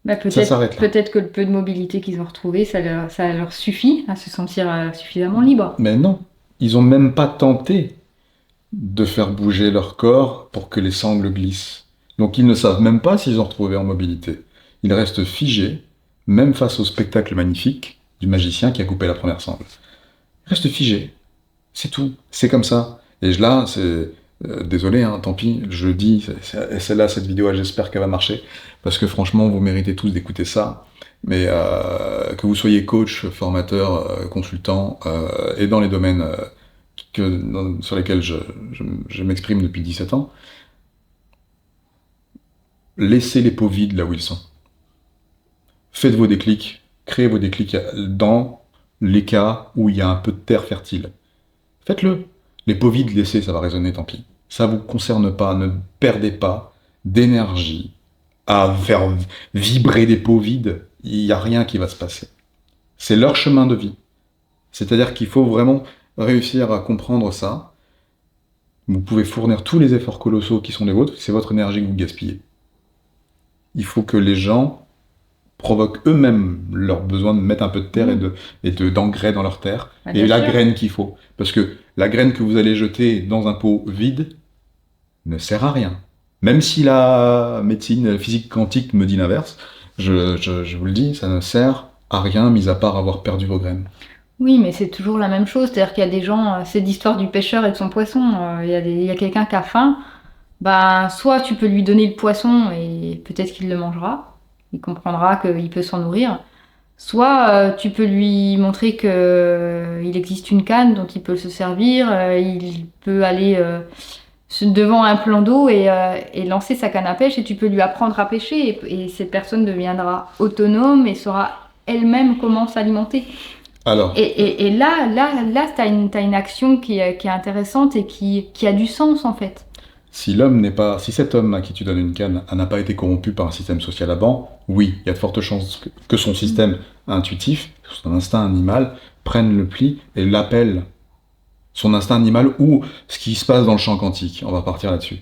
Speaker 1: Bah, peut-être que le peu de mobilité qu'ils ont retrouvé, ça leur suffit à se sentir suffisamment libre.
Speaker 2: Mais non, ils n'ont même pas tenté de faire bouger leur corps pour que les sangles glissent. Donc ils ne savent même pas s'ils ont retrouvé en mobilité. Ils restent figés, même face au spectacle magnifique du magicien qui a coupé la première sangle. Ils restent figés. C'est tout. C'est comme ça. Et là, c'est... désolé, hein, tant pis, je le dis, celle-là, cette vidéo, j'espère qu'elle va marcher, parce que franchement, vous méritez tous d'écouter ça, mais que vous soyez coach, formateur, consultant, et dans les domaines sur lesquels je m'exprime depuis 17 ans, laissez les pots vides là où ils sont. Faites vos déclics, créez vos déclics dans les cas où il y a un peu de terre fertile. Faites-le. Les pots vides laissés, ça va résonner, tant pis. Ça vous concerne pas, ne perdez pas d'énergie à faire vibrer des pots vides. Il n'y a rien qui va se passer. C'est leur chemin de vie. C'est-à-dire qu'il faut vraiment réussir à comprendre ça. Vous pouvez fournir tous les efforts colossaux qui sont les vôtres, c'est votre énergie que vous gaspillez. Il faut que les gens provoquent eux-mêmes leur besoin de mettre un peu de terre et d'engrais dans leur terre, et la graine qu'il faut. Parce que la graine que vous allez jeter dans un pot vide ne sert à rien. Même si la médecine, la physique quantique me dit l'inverse, je vous le dis, ça ne sert à rien, mis à part avoir perdu vos graines.
Speaker 1: Oui, mais c'est toujours la même chose. C'est-à-dire qu'il y a des gens, c'est l'histoire du pêcheur et de son poisson. Il y a quelqu'un qui a faim. Bah, soit tu peux lui donner le poisson et peut-être qu'il le mangera. Il comprendra qu'il peut s'en nourrir. Soit tu peux lui montrer que il existe une canne dont il peut se servir. Il peut aller devant un plan d'eau et lancer sa canne à pêche et tu peux lui apprendre à pêcher et cette personne deviendra autonome et saura elle-même comment s'alimenter.
Speaker 2: Alors,
Speaker 1: Et là, t'as une action qui est intéressante et qui a du sens en fait.
Speaker 2: si cet homme à qui tu donnes une canne n'a pas été corrompu par un système social avant, oui, il y a de fortes chances que son système intuitif, son instinct animal, prenne le pli et l'appelle son instinct animal ou ce qui se passe dans le champ quantique. On va partir là-dessus.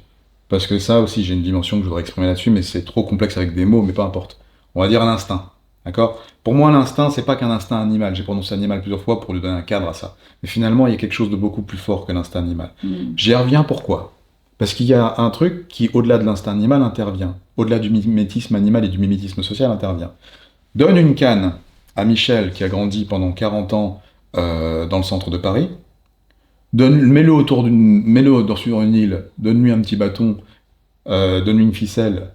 Speaker 2: Parce que ça aussi, j'ai une dimension que je voudrais exprimer là-dessus, mais c'est trop complexe avec des mots, mais peu importe. On va dire un instinct. D'accord? Pour moi, l'instinct, c'est pas qu'un instinct animal. J'ai prononcé animal plusieurs fois pour lui donner un cadre à ça. Mais finalement, il y a quelque chose de beaucoup plus fort que l'instinct animal. J'y reviens pourquoi? Parce qu'il y a un truc qui, au-delà de l'instinct animal, intervient. Au-delà du mimétisme animal et du mimétisme social, intervient. Donne une canne à Michel, qui a grandi pendant 40 ans dans le centre de Paris. Mets-le sur une île, donne-lui un petit bâton, donne-lui une ficelle.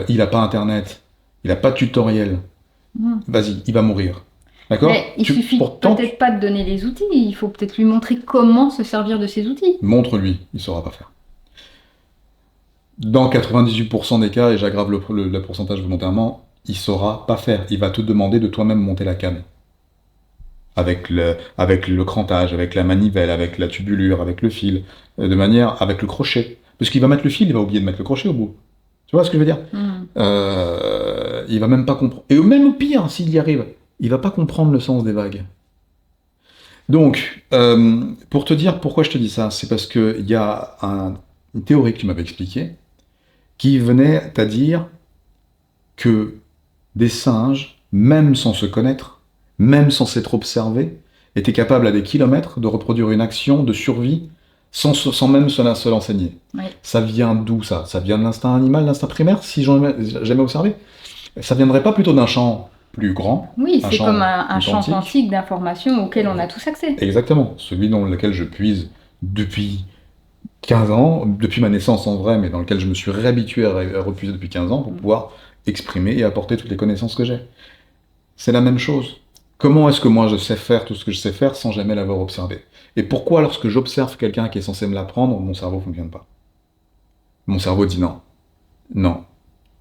Speaker 2: Il n'a pas internet, il n'a pas de tutoriel. Vas-y, il va mourir. D'accord?
Speaker 1: Mais il suffit peut-être pas de donner les outils, il faut peut-être lui montrer comment se servir de ces outils.
Speaker 2: Montre-lui, il ne saura pas faire. Dans 98% des cas, et j'aggrave le pourcentage volontairement, il ne saura pas faire. Il va te demander de toi-même monter la canne. Avec le crantage, avec la manivelle, avec la tubulure, avec le fil, avec le crochet. Parce qu'il va mettre le fil, il va oublier de mettre le crochet au bout. Tu vois ce que je veux dire? Il va même pas comprendre. Et même au pire, s'il y arrive, il va pas comprendre le sens des vagues. Donc, pour te dire pourquoi je te dis ça, c'est parce qu'il y a une théorie que tu m'avais expliquée, qui venait à dire que des singes, même sans se connaître, même sans s'être observés, étaient capables à des kilomètres de reproduire une action de survie sans même se l'enseigner.
Speaker 1: Oui.
Speaker 2: Ça vient d'où ça? Ça vient de l'instinct animal, l'instinct primaire, si j'en ai jamais observé? Ça viendrait pas plutôt d'un champ plus grand?
Speaker 1: Oui, c'est comme un champ quantique d'informations auquel on a tous accès.
Speaker 2: Exactement, celui dans lequel je puise depuis 15 ans, depuis ma naissance en vrai, mais dans lequel je me suis réhabitué à repuiser depuis 15 ans pour pouvoir exprimer et apporter toutes les connaissances que j'ai. C'est la même chose. Comment est-ce que moi je sais faire tout ce que je sais faire sans jamais l'avoir observé? Et pourquoi lorsque j'observe quelqu'un qui est censé me l'apprendre, mon cerveau ne fonctionne pas? Mon cerveau dit non. Non.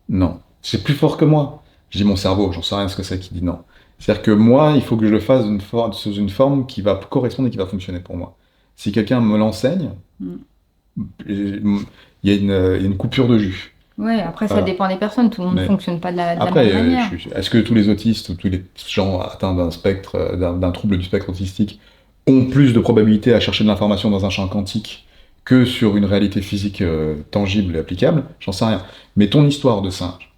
Speaker 2: Non. C'est plus fort que moi. Je dis mon cerveau, j'en sais rien ce que c'est qui dit non. C'est-à-dire que moi, il faut que je le fasse sous une forme qui va correspondre et qui va fonctionner pour moi. Si quelqu'un me l'enseigne, il y a une coupure de jus.
Speaker 1: Oui, après ça dépend des personnes, tout le monde ne fonctionne pas de la même manière.
Speaker 2: Est-ce que tous les autistes ou tous les gens atteints d'un spectre, d'un trouble du spectre autistique ont plus de probabilité à chercher de l'information dans un champ quantique que sur une réalité physique tangible et applicable? J'en sais rien. Mais ton histoire de singe,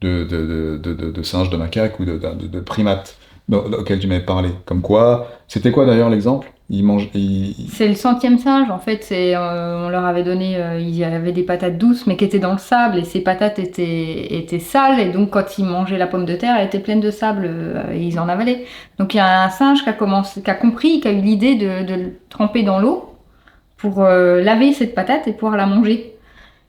Speaker 2: de singe, de macaque ou de primate auquel tu m'avais parlé, comme quoi, c'était quoi d'ailleurs l'exemple?
Speaker 1: C'est le 100e singe, en fait, on leur avait donné, il y avait des patates douces, mais qui étaient dans le sable, et ces patates étaient sales, et donc quand ils mangeaient la pomme de terre, elle était pleine de sable, et ils en avalaient. Donc il y a un singe qui a compris, qui a eu l'idée de le tremper dans l'eau, pour laver cette patate et pouvoir la manger.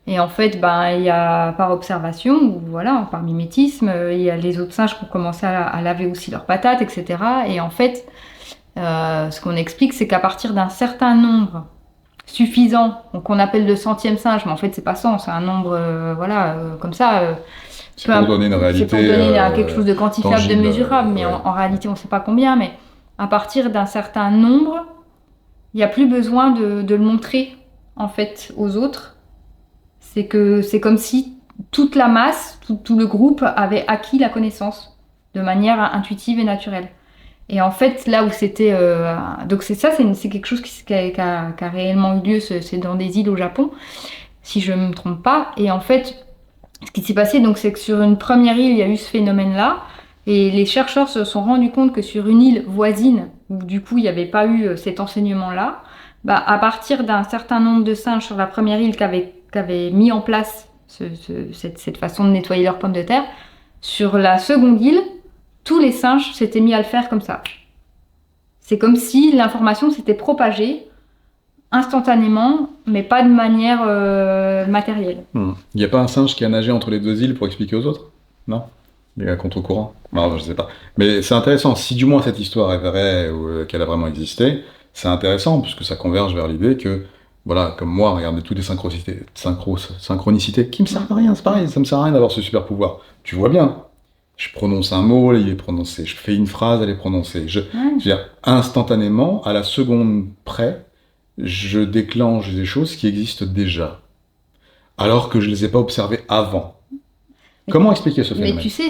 Speaker 1: Et en fait, il y a par observation, ou voilà, par mimétisme, il y a les autres singes qui ont commencé à laver aussi leurs patates, etc. Et en fait, ce qu'on explique, c'est qu'à partir d'un certain nombre suffisant, qu'on appelle le 100e singe, mais en fait c'est pas 100, c'est un nombre, comme ça.
Speaker 2: C'est pour donner une réalité.
Speaker 1: C'est pour donner quelque chose de quantifiable, tangible, de mesurable, mais en réalité on sait pas combien. Mais à partir d'un certain nombre, il n'y a plus besoin de le montrer en fait aux autres. C'est comme si toute la masse, tout le groupe avait acquis la connaissance de manière intuitive et naturelle. Et en fait, là où c'était... donc c'est quelque chose qui a réellement eu lieu, c'est dans des îles au Japon, si je ne me trompe pas. Et en fait, ce qui s'est passé, donc, c'est que sur une première île, il y a eu ce phénomène-là. Et les chercheurs se sont rendus compte que sur une île voisine, où du coup, il n'y avait pas eu cet enseignement-là, à partir d'un certain nombre de singes sur la première île qui avaient mis en place cette façon de nettoyer leurs pommes de terre, sur la seconde île, tous les singes s'étaient mis à le faire comme ça. C'est comme si l'information s'était propagée instantanément, mais pas de manière matérielle.
Speaker 2: Il n'y a pas un singe qui a nagé entre les deux îles pour expliquer aux autres? Non? Il est à contre-courant? Non, je sais pas. Mais c'est intéressant. Si du moins cette histoire est vraie ou qu'elle a vraiment existé, c'est intéressant puisque ça converge vers l'idée que, voilà, comme moi, regardez toutes les synchronicités qui me servent à rien, c'est pareil, ça me sert à rien d'avoir ce super pouvoir. Tu vois bien. Je prononce un mot, il est prononcé. Je fais une phrase, elle est prononcée. Je veux dire, instantanément, à la seconde près, je déclenche des choses qui existent déjà, alors que je les ai pas observées avant. Comment expliquer ce phénomène?
Speaker 1: Mais tu sais,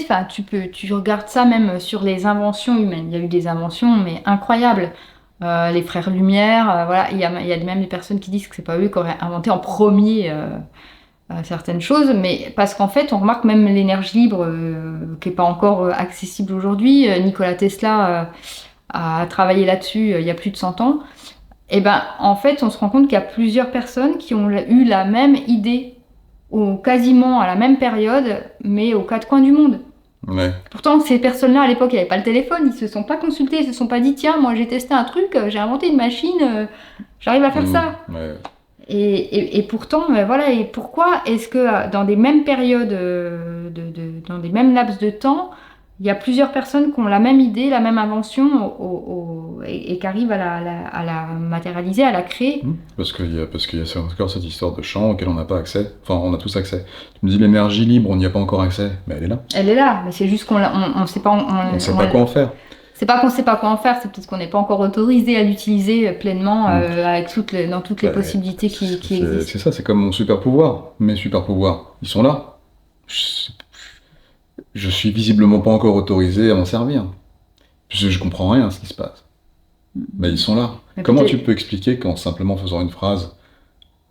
Speaker 1: tu regardes ça même sur les inventions humaines. Il y a eu des inventions, mais incroyables. Les frères Lumière, voilà, il y a même des personnes qui disent que c'est pas eux qui auraient inventé en premier certaines choses, mais parce qu'en fait, on remarque même l'énergie libre qui est pas encore accessible aujourd'hui. Nicolas Tesla a travaillé là-dessus il y a plus de 100 ans. Et ben, en fait, on se rend compte qu'il y a plusieurs personnes qui ont eu la même idée, ou quasiment à la même période, mais aux quatre coins du monde.
Speaker 2: Ouais.
Speaker 1: Pourtant, ces personnes-là, à l'époque, il n'y avait pas le téléphone, ils se sont pas consultés, ils se sont pas dit, tiens, moi j'ai testé un truc, j'ai inventé une machine, j'arrive à faire ça.
Speaker 2: Ouais.
Speaker 1: Et pourtant, voilà, et pourquoi est-ce que dans des mêmes périodes, dans des mêmes laps de temps, il y a plusieurs personnes qui ont la même idée, la même invention, et qui arrivent à la matérialiser, à la créer?
Speaker 2: Parce qu'il y a encore cette histoire de champ auquel on n'a pas accès. Enfin, on a tous accès. Tu me dis l'énergie libre, on n'y a pas encore accès, mais elle est là.
Speaker 1: Elle est là, mais c'est juste qu'on ne sait pas.
Speaker 2: On ne sait pas quoi en faire.
Speaker 1: C'est pas qu'on ne sait pas quoi en faire, c'est peut-être qu'on n'est pas encore autorisé à l'utiliser pleinement avec dans toutes les possibilités qui existent.
Speaker 2: C'est ça, c'est comme mon super pouvoir. Mes super pouvoirs, ils sont là. Je suis visiblement pas encore autorisé à m'en servir. Je comprends rien à ce qui se passe. Mais ils sont là.
Speaker 1: Mais
Speaker 2: Comment tu peux expliquer qu'en simplement faisant une phrase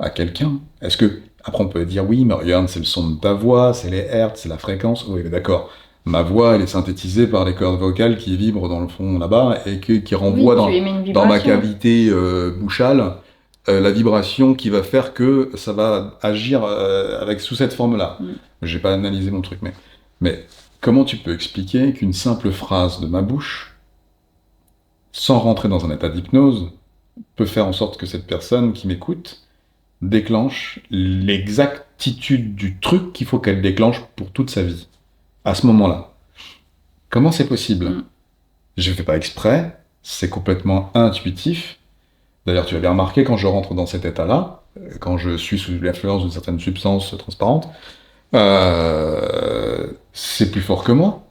Speaker 2: à quelqu'un, est-ce que, après on peut dire oui, mais regarde, c'est le son de ta voix, c'est les hertz, c'est la fréquence, oui, d'accord. Ma voix, elle est synthétisée par les cordes vocales qui vibrent dans le fond là-bas et qui renvoient dans ma cavité bouchale la vibration qui va faire que ça va agir sous cette forme-là. J'ai pas analysé mon truc, mais comment tu peux expliquer qu'une simple phrase de ma bouche, sans rentrer dans un état d'hypnose, peut faire en sorte que cette personne qui m'écoute déclenche l'exactitude du truc qu'il faut qu'elle déclenche pour toute sa vie, à ce moment-là? Comment c'est possible? Je ne fais pas exprès, c'est complètement intuitif. D'ailleurs, tu l'avais remarqué, quand je rentre dans cet état-là, quand je suis sous l'influence d'une certaine substance transparente, c'est plus fort que moi.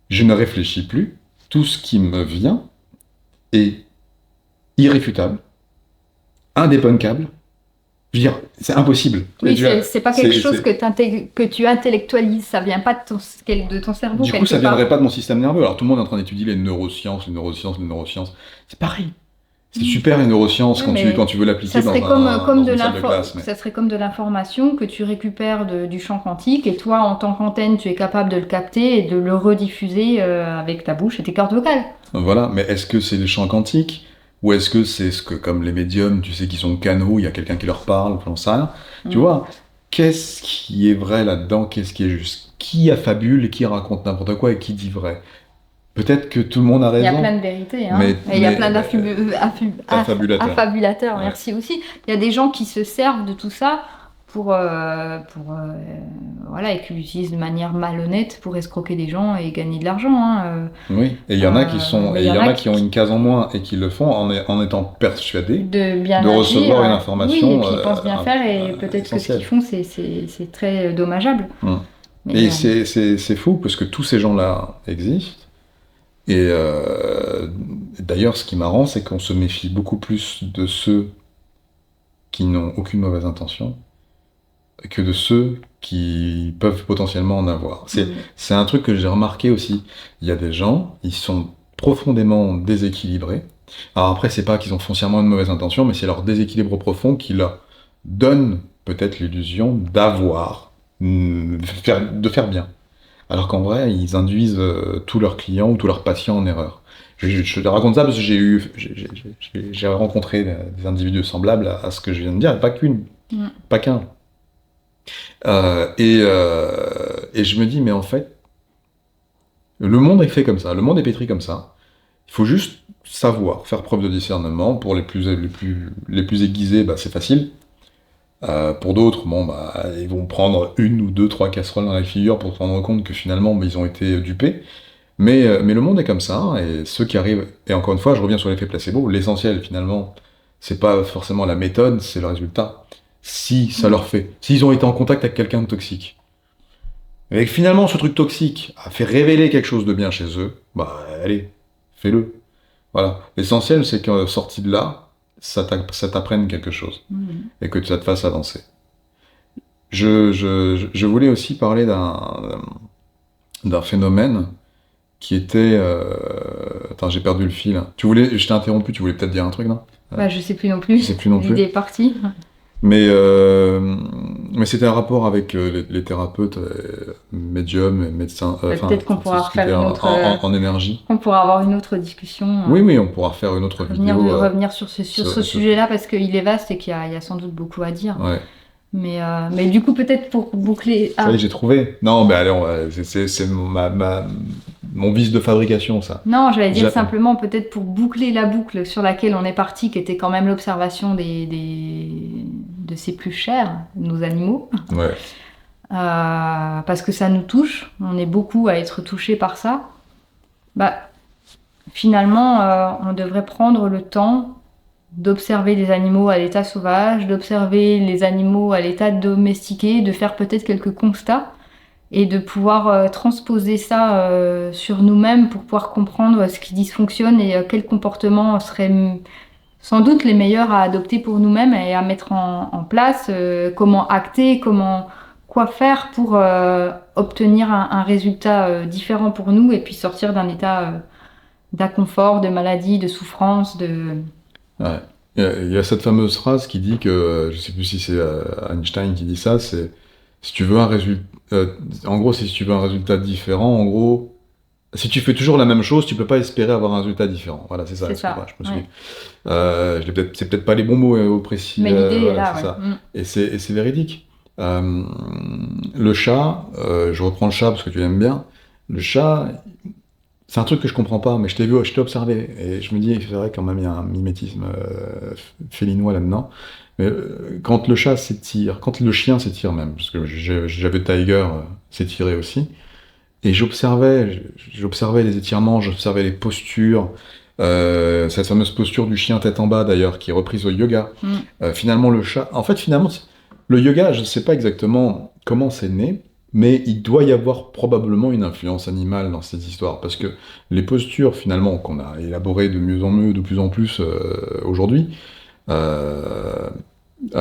Speaker 2: Je ne réfléchis plus. Tout ce qui me vient est irréfutable, indébunkable. Je veux dire, c'est impossible.
Speaker 1: Oui, c'est pas quelque chose que tu intellectualises, ça vient pas de ton cerveau.
Speaker 2: Du coup, ça viendrait pas de mon système nerveux. Alors tout le monde est en train d'étudier les neurosciences. C'est pareil. C'est super les neurosciences quand tu veux l'appliquer dans une salle de classe.
Speaker 1: Ça serait comme de l'information que tu récupères du champ quantique et toi, en tant qu'antenne, tu es capable de le capter et de le rediffuser avec ta bouche et tes cordes vocales.
Speaker 2: Voilà, mais est-ce que c'est le champ quantique ou est-ce que c'est ce que, comme les médiums, tu sais, qui sont canaux, il y a quelqu'un qui leur parle, j'en sais rien. Tu vois, qu'est-ce qui est vrai là-dedans, qu'est-ce qui est juste? Qui affabule et qui raconte n'importe quoi et qui dit vrai? Peut-être que tout le monde a raison.
Speaker 1: Il y a plein de vérités, hein. Il y a plein d'affabulateurs, merci aussi. Il y a des gens qui se servent de tout ça voilà, et qui l'utilisent de manière malhonnête pour escroquer des gens et gagner de l'argent.
Speaker 2: Oui, et il y en a qui ont une case en moins et qui le font en étant persuadés de recevoir une information.
Speaker 1: Oui, et puis ils pensent bien faire et peut-être que ce qu'ils font, c'est très dommageable.
Speaker 2: Et c'est fou parce que tous ces gens-là existent. Et d'ailleurs, ce qui est marrant, c'est qu'on se méfie beaucoup plus de ceux qui n'ont aucune mauvaise intention que de ceux qui peuvent potentiellement en avoir. C'est un truc que j'ai remarqué aussi. Il y a des gens, ils sont profondément déséquilibrés. Alors après, c'est pas qu'ils ont foncièrement une mauvaise intention, mais c'est leur déséquilibre profond qui leur donne peut-être l'illusion d'avoir, de faire bien. Alors qu'en vrai, ils induisent tous leurs clients ou tous leurs patients en erreur. Je te raconte ça parce que j'ai rencontré des individus semblables à ce que je viens de dire, et pas qu'une, pas qu'un. Et je me dis, mais en fait, le monde est fait comme ça, le monde est pétri comme ça, Il faut juste savoir, faire preuve de discernement. Pour les plus aiguisés, bah, c'est facile. Pour d'autres, bon, bah, ils vont prendre 1 ou 2, 3 casseroles dans la figure pour se rendre compte que finalement, bah, ils ont été dupés. Mais le monde est comme ça, et ceux qui arrivent, et encore une fois, je reviens sur l'effet placebo, l'essentiel finalement, c'est pas forcément la méthode, c'est le résultat. Si ça leur fait, s'ils ont été en contact avec quelqu'un de toxique, et que finalement ce truc toxique a fait révéler quelque chose de bien chez eux, bah allez, fais-le. Voilà. L'essentiel, c'est que sorti de là, ça t'apprenne quelque chose, et que ça te fasse avancer. Je voulais aussi parler d'un phénomène qui était... Attends, j'ai perdu le fil. Je t'ai interrompu, tu voulais peut-être dire un truc, non?
Speaker 1: Bah, je sais plus non plus.
Speaker 2: Je sais plus non plus.
Speaker 1: L'idée est partie.
Speaker 2: Mais c'était un rapport avec les thérapeutes, médiums, et médecins.
Speaker 1: Peut-être qu'on pourra
Speaker 2: tout ce qui
Speaker 1: refaire
Speaker 2: était
Speaker 1: une autre.
Speaker 2: en énergie.
Speaker 1: On pourra avoir une autre discussion.
Speaker 2: Oui, on pourra faire une autre vidéo.
Speaker 1: Revenir sur ce sujet-là parce qu'il est vaste et qu'il y a sans doute beaucoup à dire.
Speaker 2: Ouais.
Speaker 1: Mais du coup, peut-être pour boucler.
Speaker 2: Ça y est, j'ai trouvé. Non, mais allez, c'est mon vice de fabrication, ça.
Speaker 1: Non, j'allais dire simplement, peut-être pour boucler la boucle sur laquelle on est parti, qui était quand même l'observation de ces plus chers, nos animaux.
Speaker 2: Ouais.
Speaker 1: Parce que ça nous touche, on est beaucoup à être touchés par ça. Bah, finalement, on devrait prendre le temps d'observer les animaux à l'état sauvage, d'observer les animaux à l'état domestiqué, de faire peut-être quelques constats et de pouvoir transposer ça sur nous-mêmes pour pouvoir comprendre ce qui dysfonctionne et quels comportements seraient sans doute les meilleurs à adopter pour nous-mêmes et à mettre en place, comment acter, quoi faire pour obtenir un résultat différent pour nous et puis sortir d'un état d'inconfort, de maladie, de souffrance,
Speaker 2: Ouais. Il y a cette fameuse phrase qui dit que, je sais plus si c'est Einstein qui dit ça, c'est si tu veux un résultat, en gros, si tu veux un résultat différent, en gros, si tu fais toujours la même chose, tu peux pas espérer avoir un résultat différent. Voilà, c'est ça.
Speaker 1: C'est ça.
Speaker 2: Je me souviens. C'est peut-être pas les bons mots au précis.
Speaker 1: Mais l'idée est là,
Speaker 2: c'est
Speaker 1: ouais.
Speaker 2: ça. Et c'est véridique. Le chat, je reprends le chat parce que tu l'aimes bien. Le chat, c'est un truc que je comprends pas, mais je t'ai observé, et je me dis, c'est vrai quand même, il y a un mimétisme félinois là-dedans. Mais quand le chat s'étire, quand le chien s'étire même, parce que j'avais Tiger s'étirer aussi, et j'observais les étirements, j'observais les postures, cette fameuse posture du chien tête en bas d'ailleurs, qui est reprise au yoga. Finalement, le chat, finalement, le yoga, je sais pas exactement comment c'est né, mais il doit y avoir probablement une influence animale dans cette histoire, parce que les postures, finalement, qu'on a élaborées de mieux en mieux, de plus en plus aujourd'hui, à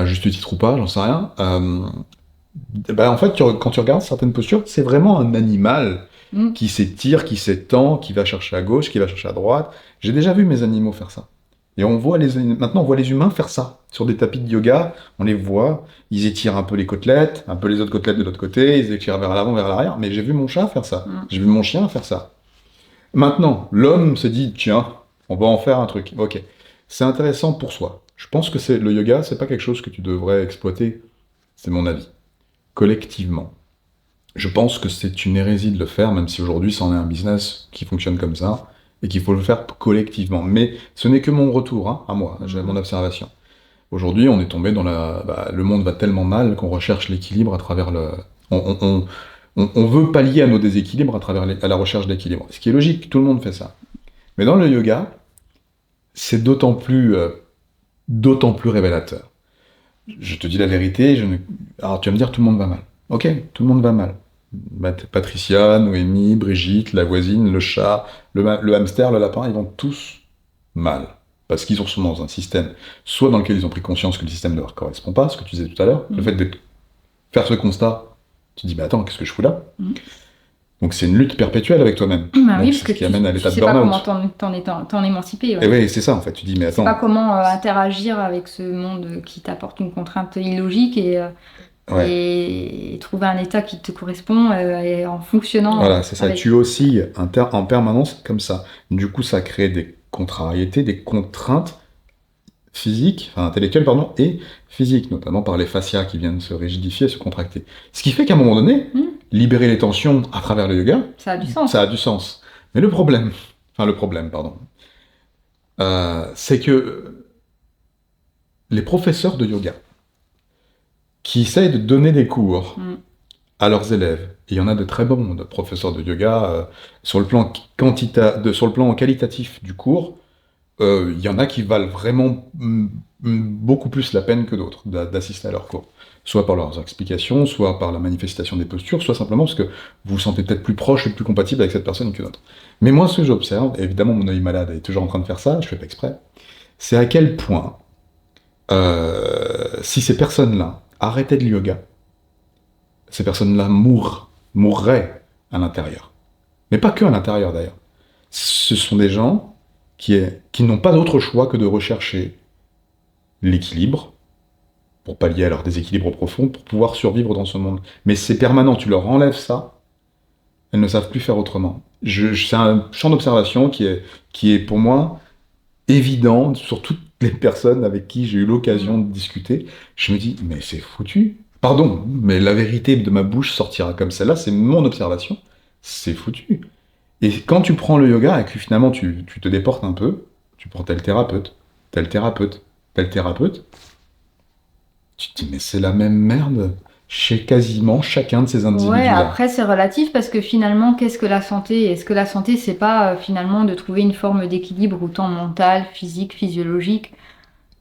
Speaker 2: juste titre ou pas, j'en sais rien, en fait, quand tu regardes certaines postures, c'est vraiment un animal qui s'étire, qui s'étend, qui va chercher à gauche, qui va chercher à droite. J'ai déjà vu mes animaux faire ça. Et maintenant, on voit les humains faire ça. Sur des tapis de yoga, on les voit, ils étirent un peu les côtelettes, un peu les autres côtelettes de l'autre côté, ils étirent vers l'avant, vers l'arrière. Mais j'ai vu mon chat faire ça. J'ai vu mon chien faire ça. Maintenant, l'homme se dit, tiens, on va en faire un truc. Ok. C'est intéressant pour soi. Je pense que le yoga, c'est pas quelque chose que tu devrais exploiter. C'est mon avis. Collectivement. Je pense que c'est une hérésie de le faire, même si aujourd'hui, c'en est un business qui fonctionne comme ça. Et qu'il faut le faire collectivement. Mais ce n'est que mon retour, à moi, j'ai mon observation. Aujourd'hui, on est tombé dans le monde va tellement mal qu'on recherche l'équilibre à travers on veut pallier à nos déséquilibres à la recherche d'équilibre. Ce qui est logique, tout le monde fait ça. Mais dans le yoga, c'est d'autant plus révélateur. Je te dis la vérité, alors tu vas me dire tout le monde va mal. Ok, tout le monde va mal. Patricia, Noémie, Brigitte, la voisine, le chat, le hamster, le lapin, ils vont tous mal. Parce qu'ils sont dans un système, soit dans lequel ils ont pris conscience que le système ne leur correspond pas, ce que tu disais tout à l'heure, le fait de faire ce constat, tu te dis, attends, qu'est-ce que je fous là? Donc c'est une lutte perpétuelle avec toi-même.
Speaker 1: Oui, parce
Speaker 2: c'est ce qui amène à l'état de
Speaker 1: burn-out. Tu sais
Speaker 2: burn-out.
Speaker 1: pas comment t'en émanciper. Ouais.
Speaker 2: Et oui, c'est ça en fait, tu dis, mais attends.
Speaker 1: Tu sais pas comment interagir avec ce monde qui t'apporte une contrainte illogique et trouver un état qui te correspond et en fonctionnant.
Speaker 2: Voilà, c'est ça. Tu oscilles en permanence comme ça. Du coup, ça crée des contrariétés, des contraintes physiques, intellectuelles, et physiques, notamment par les fascias qui viennent se rigidifier, se contracter. Ce qui fait qu'à un moment donné, libérer les tensions à travers le yoga,
Speaker 1: ça a du sens.
Speaker 2: Ça a du sens. Mais le problème, c'est que les professeurs de yoga qui essayent de donner des cours
Speaker 1: Mm.
Speaker 2: à leurs élèves, et il y en a de très bons de professeurs de yoga, sur le plan sur le plan qualitatif du cours, il y en a qui valent vraiment beaucoup plus la peine que d'autres d'assister à leurs cours. Soit par leurs explications, soit par la manifestation des postures, soit simplement parce que vous vous sentez peut-être plus proche et plus compatible avec cette personne que d'autres. Mais moi, ce que j'observe, et évidemment mon œil malade est toujours en train de faire ça, je fais pas exprès, c'est à quel point, si ces personnes-là arrêtaient de yoga, ces personnes-là mourraient à l'intérieur. Mais pas que à l'intérieur d'ailleurs. Ce sont des gens qui n'ont pas d'autre choix que de rechercher l'équilibre, pour pallier à leur déséquilibre profond, pour pouvoir survivre dans ce monde. Mais c'est permanent, tu leur enlèves ça, elles ne savent plus faire autrement. C'est un champ d'observation qui est pour moi évident sur toutes les personnes avec qui j'ai eu l'occasion de discuter. Je me dis, mais c'est foutu. Pardon, mais la vérité de ma bouche sortira comme celle-là, c'est mon observation. C'est foutu. Et quand tu prends le yoga et que finalement tu te déportes un peu, tu prends tel thérapeute, tel thérapeute, tel thérapeute, tu te dis, mais c'est la même merde chez quasiment chacun de ces
Speaker 1: Ouais,
Speaker 2: individus-là.
Speaker 1: après c'est relatif parce que finalement, qu'est-ce que la santé? Est-ce que la santé, c'est pas finalement de trouver une forme d'équilibre autant mental, physique, physiologique?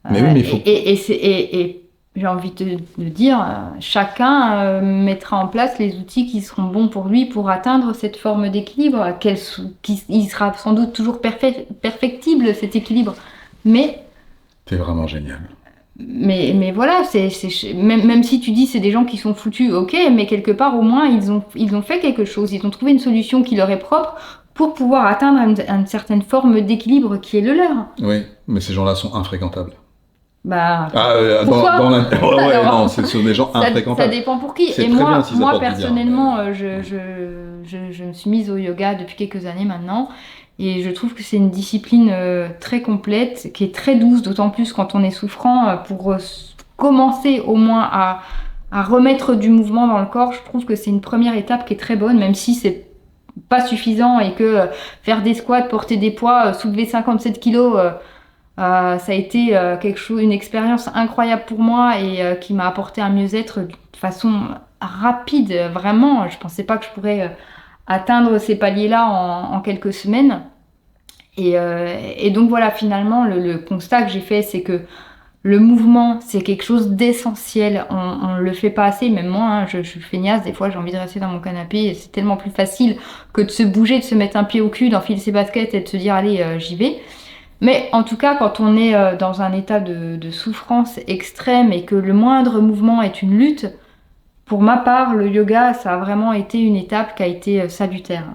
Speaker 2: Mais oui, mais il faut...
Speaker 1: Et j'ai envie de dire, chacun mettra en place les outils qui seront bons pour lui pour atteindre cette forme d'équilibre. Il sera sans doute toujours perfectible cet équilibre, mais
Speaker 2: T'es vraiment génial.
Speaker 1: mais voilà, même si tu dis c'est des gens qui sont foutus, ok, mais quelque part au moins ils ont fait quelque chose, ils ont trouvé une solution qui leur est propre pour pouvoir atteindre une certaine forme d'équilibre qui est le leur.
Speaker 2: Oui, mais ces gens-là sont infréquentables.
Speaker 1: Bah,
Speaker 2: Ah,
Speaker 1: pourquoi?
Speaker 2: Ouais, ouais,
Speaker 1: Alors,
Speaker 2: non, ce sont des gens
Speaker 1: ça
Speaker 2: infréquentables.
Speaker 1: dépend pour qui.
Speaker 2: C'est
Speaker 1: Et
Speaker 2: très bien
Speaker 1: moi,
Speaker 2: s'ils
Speaker 1: moi
Speaker 2: apportent du bien,
Speaker 1: personnellement,
Speaker 2: mais-
Speaker 1: je me suis mise au yoga depuis quelques années maintenant. Et je trouve que c'est une discipline très complète, qui est très douce, d'autant plus quand on est souffrant, pour commencer au moins à remettre du mouvement dans le corps. Je trouve que c'est une première étape qui est très bonne, même si c'est pas suffisant et que faire des squats, porter des poids, soulever 57 kilos, ça a été une expérience incroyable pour moi et qui m'a apporté un mieux-être de façon rapide. Vraiment, je pensais pas que je pourrais atteindre ces paliers-là en quelques semaines. Et donc voilà, finalement, le constat que j'ai fait, c'est que le mouvement, c'est quelque chose d'essentiel. On le fait pas assez, même moi, hein, je suis feignasse, des fois j'ai envie de rester dans mon canapé, et c'est tellement plus facile que de se bouger, de se mettre un pied au cul, d'enfiler ses baskets et de se dire allez, j'y vais. Mais en tout cas, quand on est dans un état de souffrance extrême et que le moindre mouvement est une lutte, pour ma part, le yoga, ça a vraiment été une étape qui a été salutaire.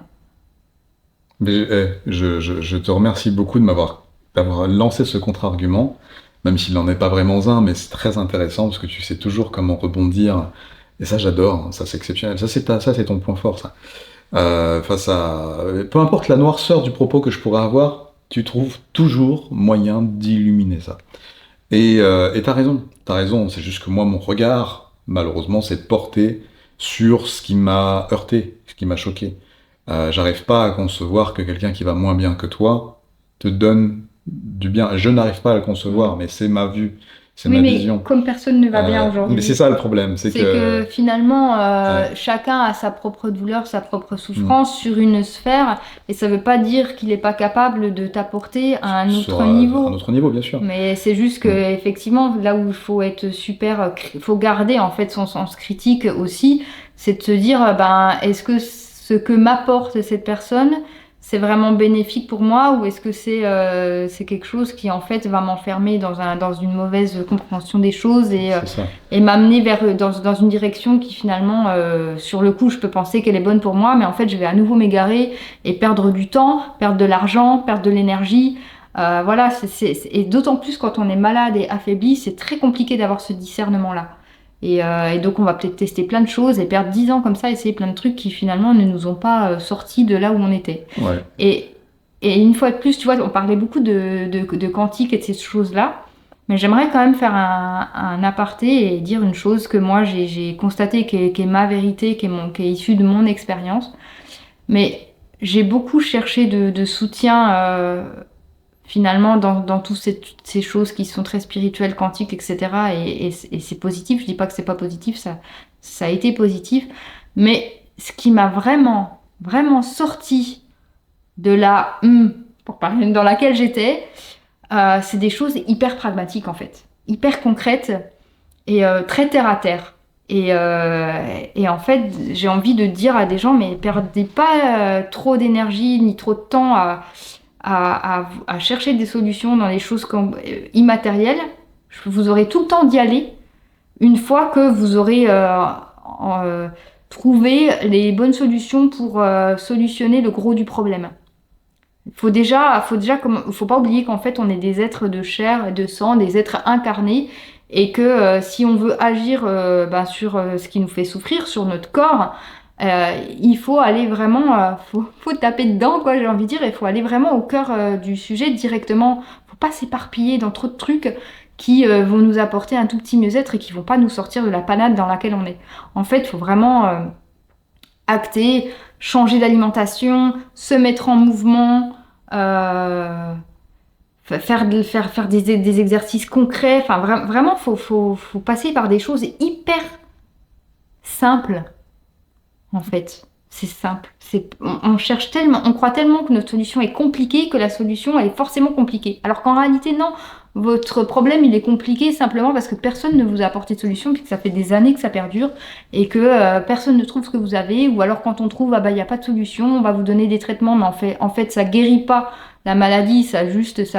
Speaker 2: Mais, je te remercie beaucoup d'avoir lancé ce contre-argument, même s'il n'en est pas vraiment un, mais c'est très intéressant parce que tu sais toujours comment rebondir. Et ça, j'adore, ça c'est exceptionnel. Ça, c'est ton point fort, ça. Face à... Peu importe la noirceur du propos que je pourrais avoir, tu trouves toujours moyen d'illuminer ça. Et t'as raison, c'est juste que moi, mon regard, malheureusement, s'est porté sur ce qui m'a heurté, ce qui m'a choqué. J'arrive pas à concevoir que quelqu'un qui va moins bien que toi te donne du bien. Je n'arrive pas à le concevoir, mais c'est ma vue, c'est
Speaker 1: Oui,
Speaker 2: ma
Speaker 1: mais
Speaker 2: vision.
Speaker 1: comme personne ne va bien
Speaker 2: Mais c'est
Speaker 1: aujourd'hui,
Speaker 2: ça le problème, c'est
Speaker 1: c'est que
Speaker 2: que...
Speaker 1: finalement,
Speaker 2: Ouais.
Speaker 1: chacun a sa propre douleur, sa propre souffrance sur une sphère, et ça veut pas dire qu'il n'est pas capable de t'apporter à un
Speaker 2: Sur
Speaker 1: autre
Speaker 2: un
Speaker 1: niveau.
Speaker 2: autre niveau, bien sûr.
Speaker 1: Mais c'est juste que
Speaker 2: Mm.
Speaker 1: effectivement, là où il faut être faut garder en fait son sens critique aussi, c'est de se dire, ben, est-ce que ce que m'apporte cette personne, c'est vraiment bénéfique pour moi, ou est-ce que c'est quelque chose qui en fait va m'enfermer dans une mauvaise compréhension des choses
Speaker 2: C'est ça.
Speaker 1: et m'amener dans une direction qui finalement, sur le coup, je peux penser qu'elle est bonne pour moi, mais en fait, je vais à nouveau m'égarer et perdre du temps, perdre de l'argent, perdre de l'énergie. Voilà, et d'autant plus quand on est malade et affaibli, c'est très compliqué d'avoir ce discernement-là. Et donc on va peut-être tester plein de choses et perdre 10 ans comme ça, essayer plein de trucs qui finalement ne nous ont pas sortis de là où on était.
Speaker 2: Ouais.
Speaker 1: Et, et une fois de plus, tu vois, on parlait beaucoup de quantique et de ces choses-là, mais j'aimerais quand même faire un aparté et dire une chose que moi j'ai constatée, qui est ma vérité, qui est issue de mon expérience. Mais j'ai beaucoup cherché de soutien finalement, dans toutes ces choses qui sont très spirituelles, quantiques, etc. Et c'est positif. Je dis pas que c'est pas positif, ça a été positif. Mais ce qui m'a vraiment, vraiment sorti de pour parler dans laquelle j'étais, c'est des choses hyper pragmatiques en fait, hyper concrètes et très terre à terre. Et en fait, j'ai envie de dire à des gens, mais perdez pas trop d'énergie ni trop de temps à chercher des solutions dans les choses immatérielles. Vous aurez tout le temps d'y aller une fois que vous aurez trouvé les bonnes solutions pour solutionner le gros du problème. Faut pas oublier qu'en fait on est des êtres de chair et de sang, des êtres incarnés, et que si on veut agir sur ce qui nous fait souffrir, sur notre corps, il faut aller vraiment, faut taper dedans quoi, j'ai envie de dire, il faut aller vraiment au cœur du sujet directement. Faut pas s'éparpiller dans trop de trucs qui vont nous apporter un tout petit mieux-être et qui vont pas nous sortir de la panade dans laquelle on est. En fait, il faut vraiment acter, changer d'alimentation, se mettre en mouvement, faire des exercices concrets. Enfin, vraiment, faut passer par des choses hyper simples, en fait. C'est simple. On cherche tellement, on croit tellement que notre solution est compliquée que la solution elle est forcément compliquée. Alors qu'en réalité, non. Votre problème, il est compliqué simplement parce que personne ne vous a apporté de solution, puis que ça fait des années que ça perdure et que personne ne trouve ce que vous avez. Ou alors quand on trouve, il n'y a pas de solution, on va vous donner des traitements, mais en fait ça guérit pas la maladie, ça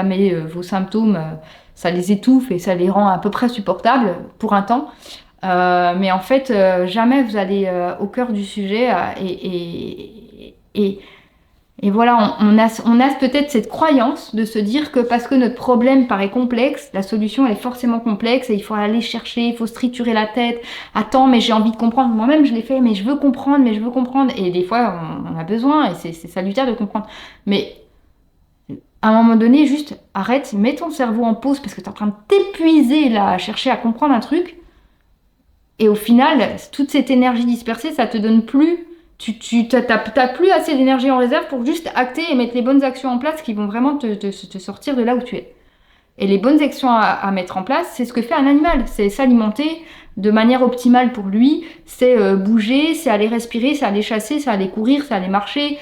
Speaker 1: met vos symptômes, ça les étouffe et ça les rend à peu près supportables pour un temps. Mais en fait, jamais vous allez au cœur du sujet et voilà, on a peut-être cette croyance de se dire que parce que notre problème paraît complexe, la solution elle est forcément complexe et il faut aller chercher, il faut se triturer la tête. Attends, mais j'ai envie de comprendre. Moi-même, je l'ai fait, mais je veux comprendre, Et des fois, on a besoin et c'est salutaire de comprendre. Mais à un moment donné, juste arrête, mets ton cerveau en pause parce que tu es en train de t'épuiser là à chercher à comprendre un truc. Et au final, toute cette énergie dispersée, ça te donne plus. T'as plus assez d'énergie en réserve pour juste acter et mettre les bonnes actions en place qui vont vraiment te sortir de là où tu es. Et les bonnes actions à mettre en place, c'est ce que fait un animal. C'est s'alimenter de manière optimale pour lui. C'est bouger, c'est aller respirer, c'est aller chasser, c'est aller courir, c'est aller marcher.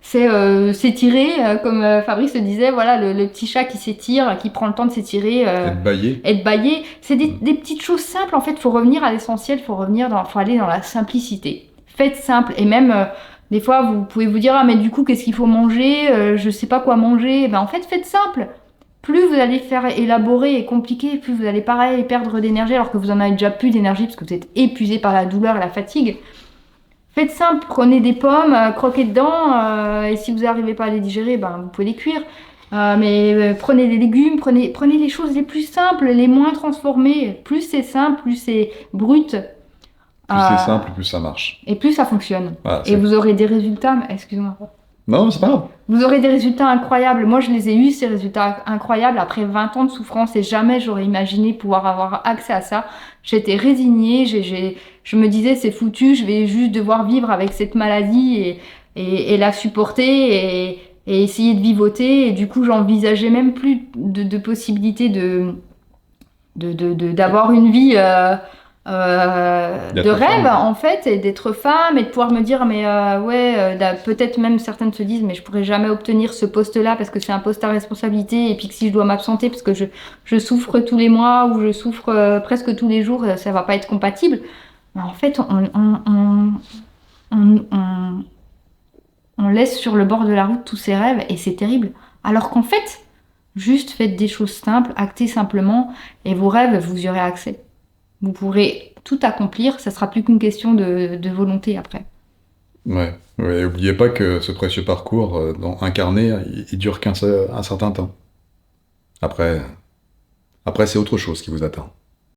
Speaker 1: C'est s'étirer, comme Fabrice le disait, voilà, le petit chat qui s'étire, qui prend le temps de s'étirer. Être baillé. C'est des petites choses simples, en fait. Il faut revenir à l'essentiel, faut aller dans la simplicité. Faites simple. Et même, des fois, vous pouvez vous dire, ah, mais du coup, qu'est-ce qu'il faut manger je sais pas quoi manger. Ben, en fait, faites simple. Plus vous allez faire élaborer et compliqué, plus vous allez pareil perdre d'énergie, alors que vous en avez déjà plus d'énergie parce que vous êtes épuisé par la douleur et la fatigue. Faites simple, prenez des pommes, croquez dedans, et si vous n'arrivez pas à les digérer, vous pouvez les cuire. Mais prenez des légumes, prenez les choses les plus simples, les moins transformées. Plus c'est simple, plus c'est brut.
Speaker 2: Plus c'est simple, plus ça marche.
Speaker 1: Et plus ça fonctionne.
Speaker 2: Voilà,
Speaker 1: et vous aurez des résultats, excuse-moi.
Speaker 2: Non, c'est pas grave.
Speaker 1: Vous aurez des résultats incroyables. Moi, je les ai eus, ces résultats incroyables, après 20 ans de souffrance, et jamais j'aurais imaginé pouvoir avoir accès à ça. J'étais résignée, je me disais, c'est foutu, je vais juste devoir vivre avec cette maladie et la supporter et essayer de vivoter. Et du coup, j'envisageais même plus de possibilité d'avoir une vie de rêve en fait, et d'être femme et de pouvoir me dire mais peut-être même certaines se disent mais je pourrais jamais obtenir ce poste là parce que c'est un poste à responsabilité et puis que si je dois m'absenter parce que je souffre tous les mois ou je souffre presque tous les jours, ça va pas être compatible. Mais en fait on laisse sur le bord de la route tous ces rêves et c'est terrible, alors qu'en fait juste faites des choses simples, actez simplement et vos rêves, vous y aurez accès. Vous pourrez tout accomplir, ça sera plus qu'une question de volonté après.
Speaker 2: Ouais, n'oubliez pas que ce précieux parcours incarné, il dure un certain temps. Après c'est autre chose qui vous attend.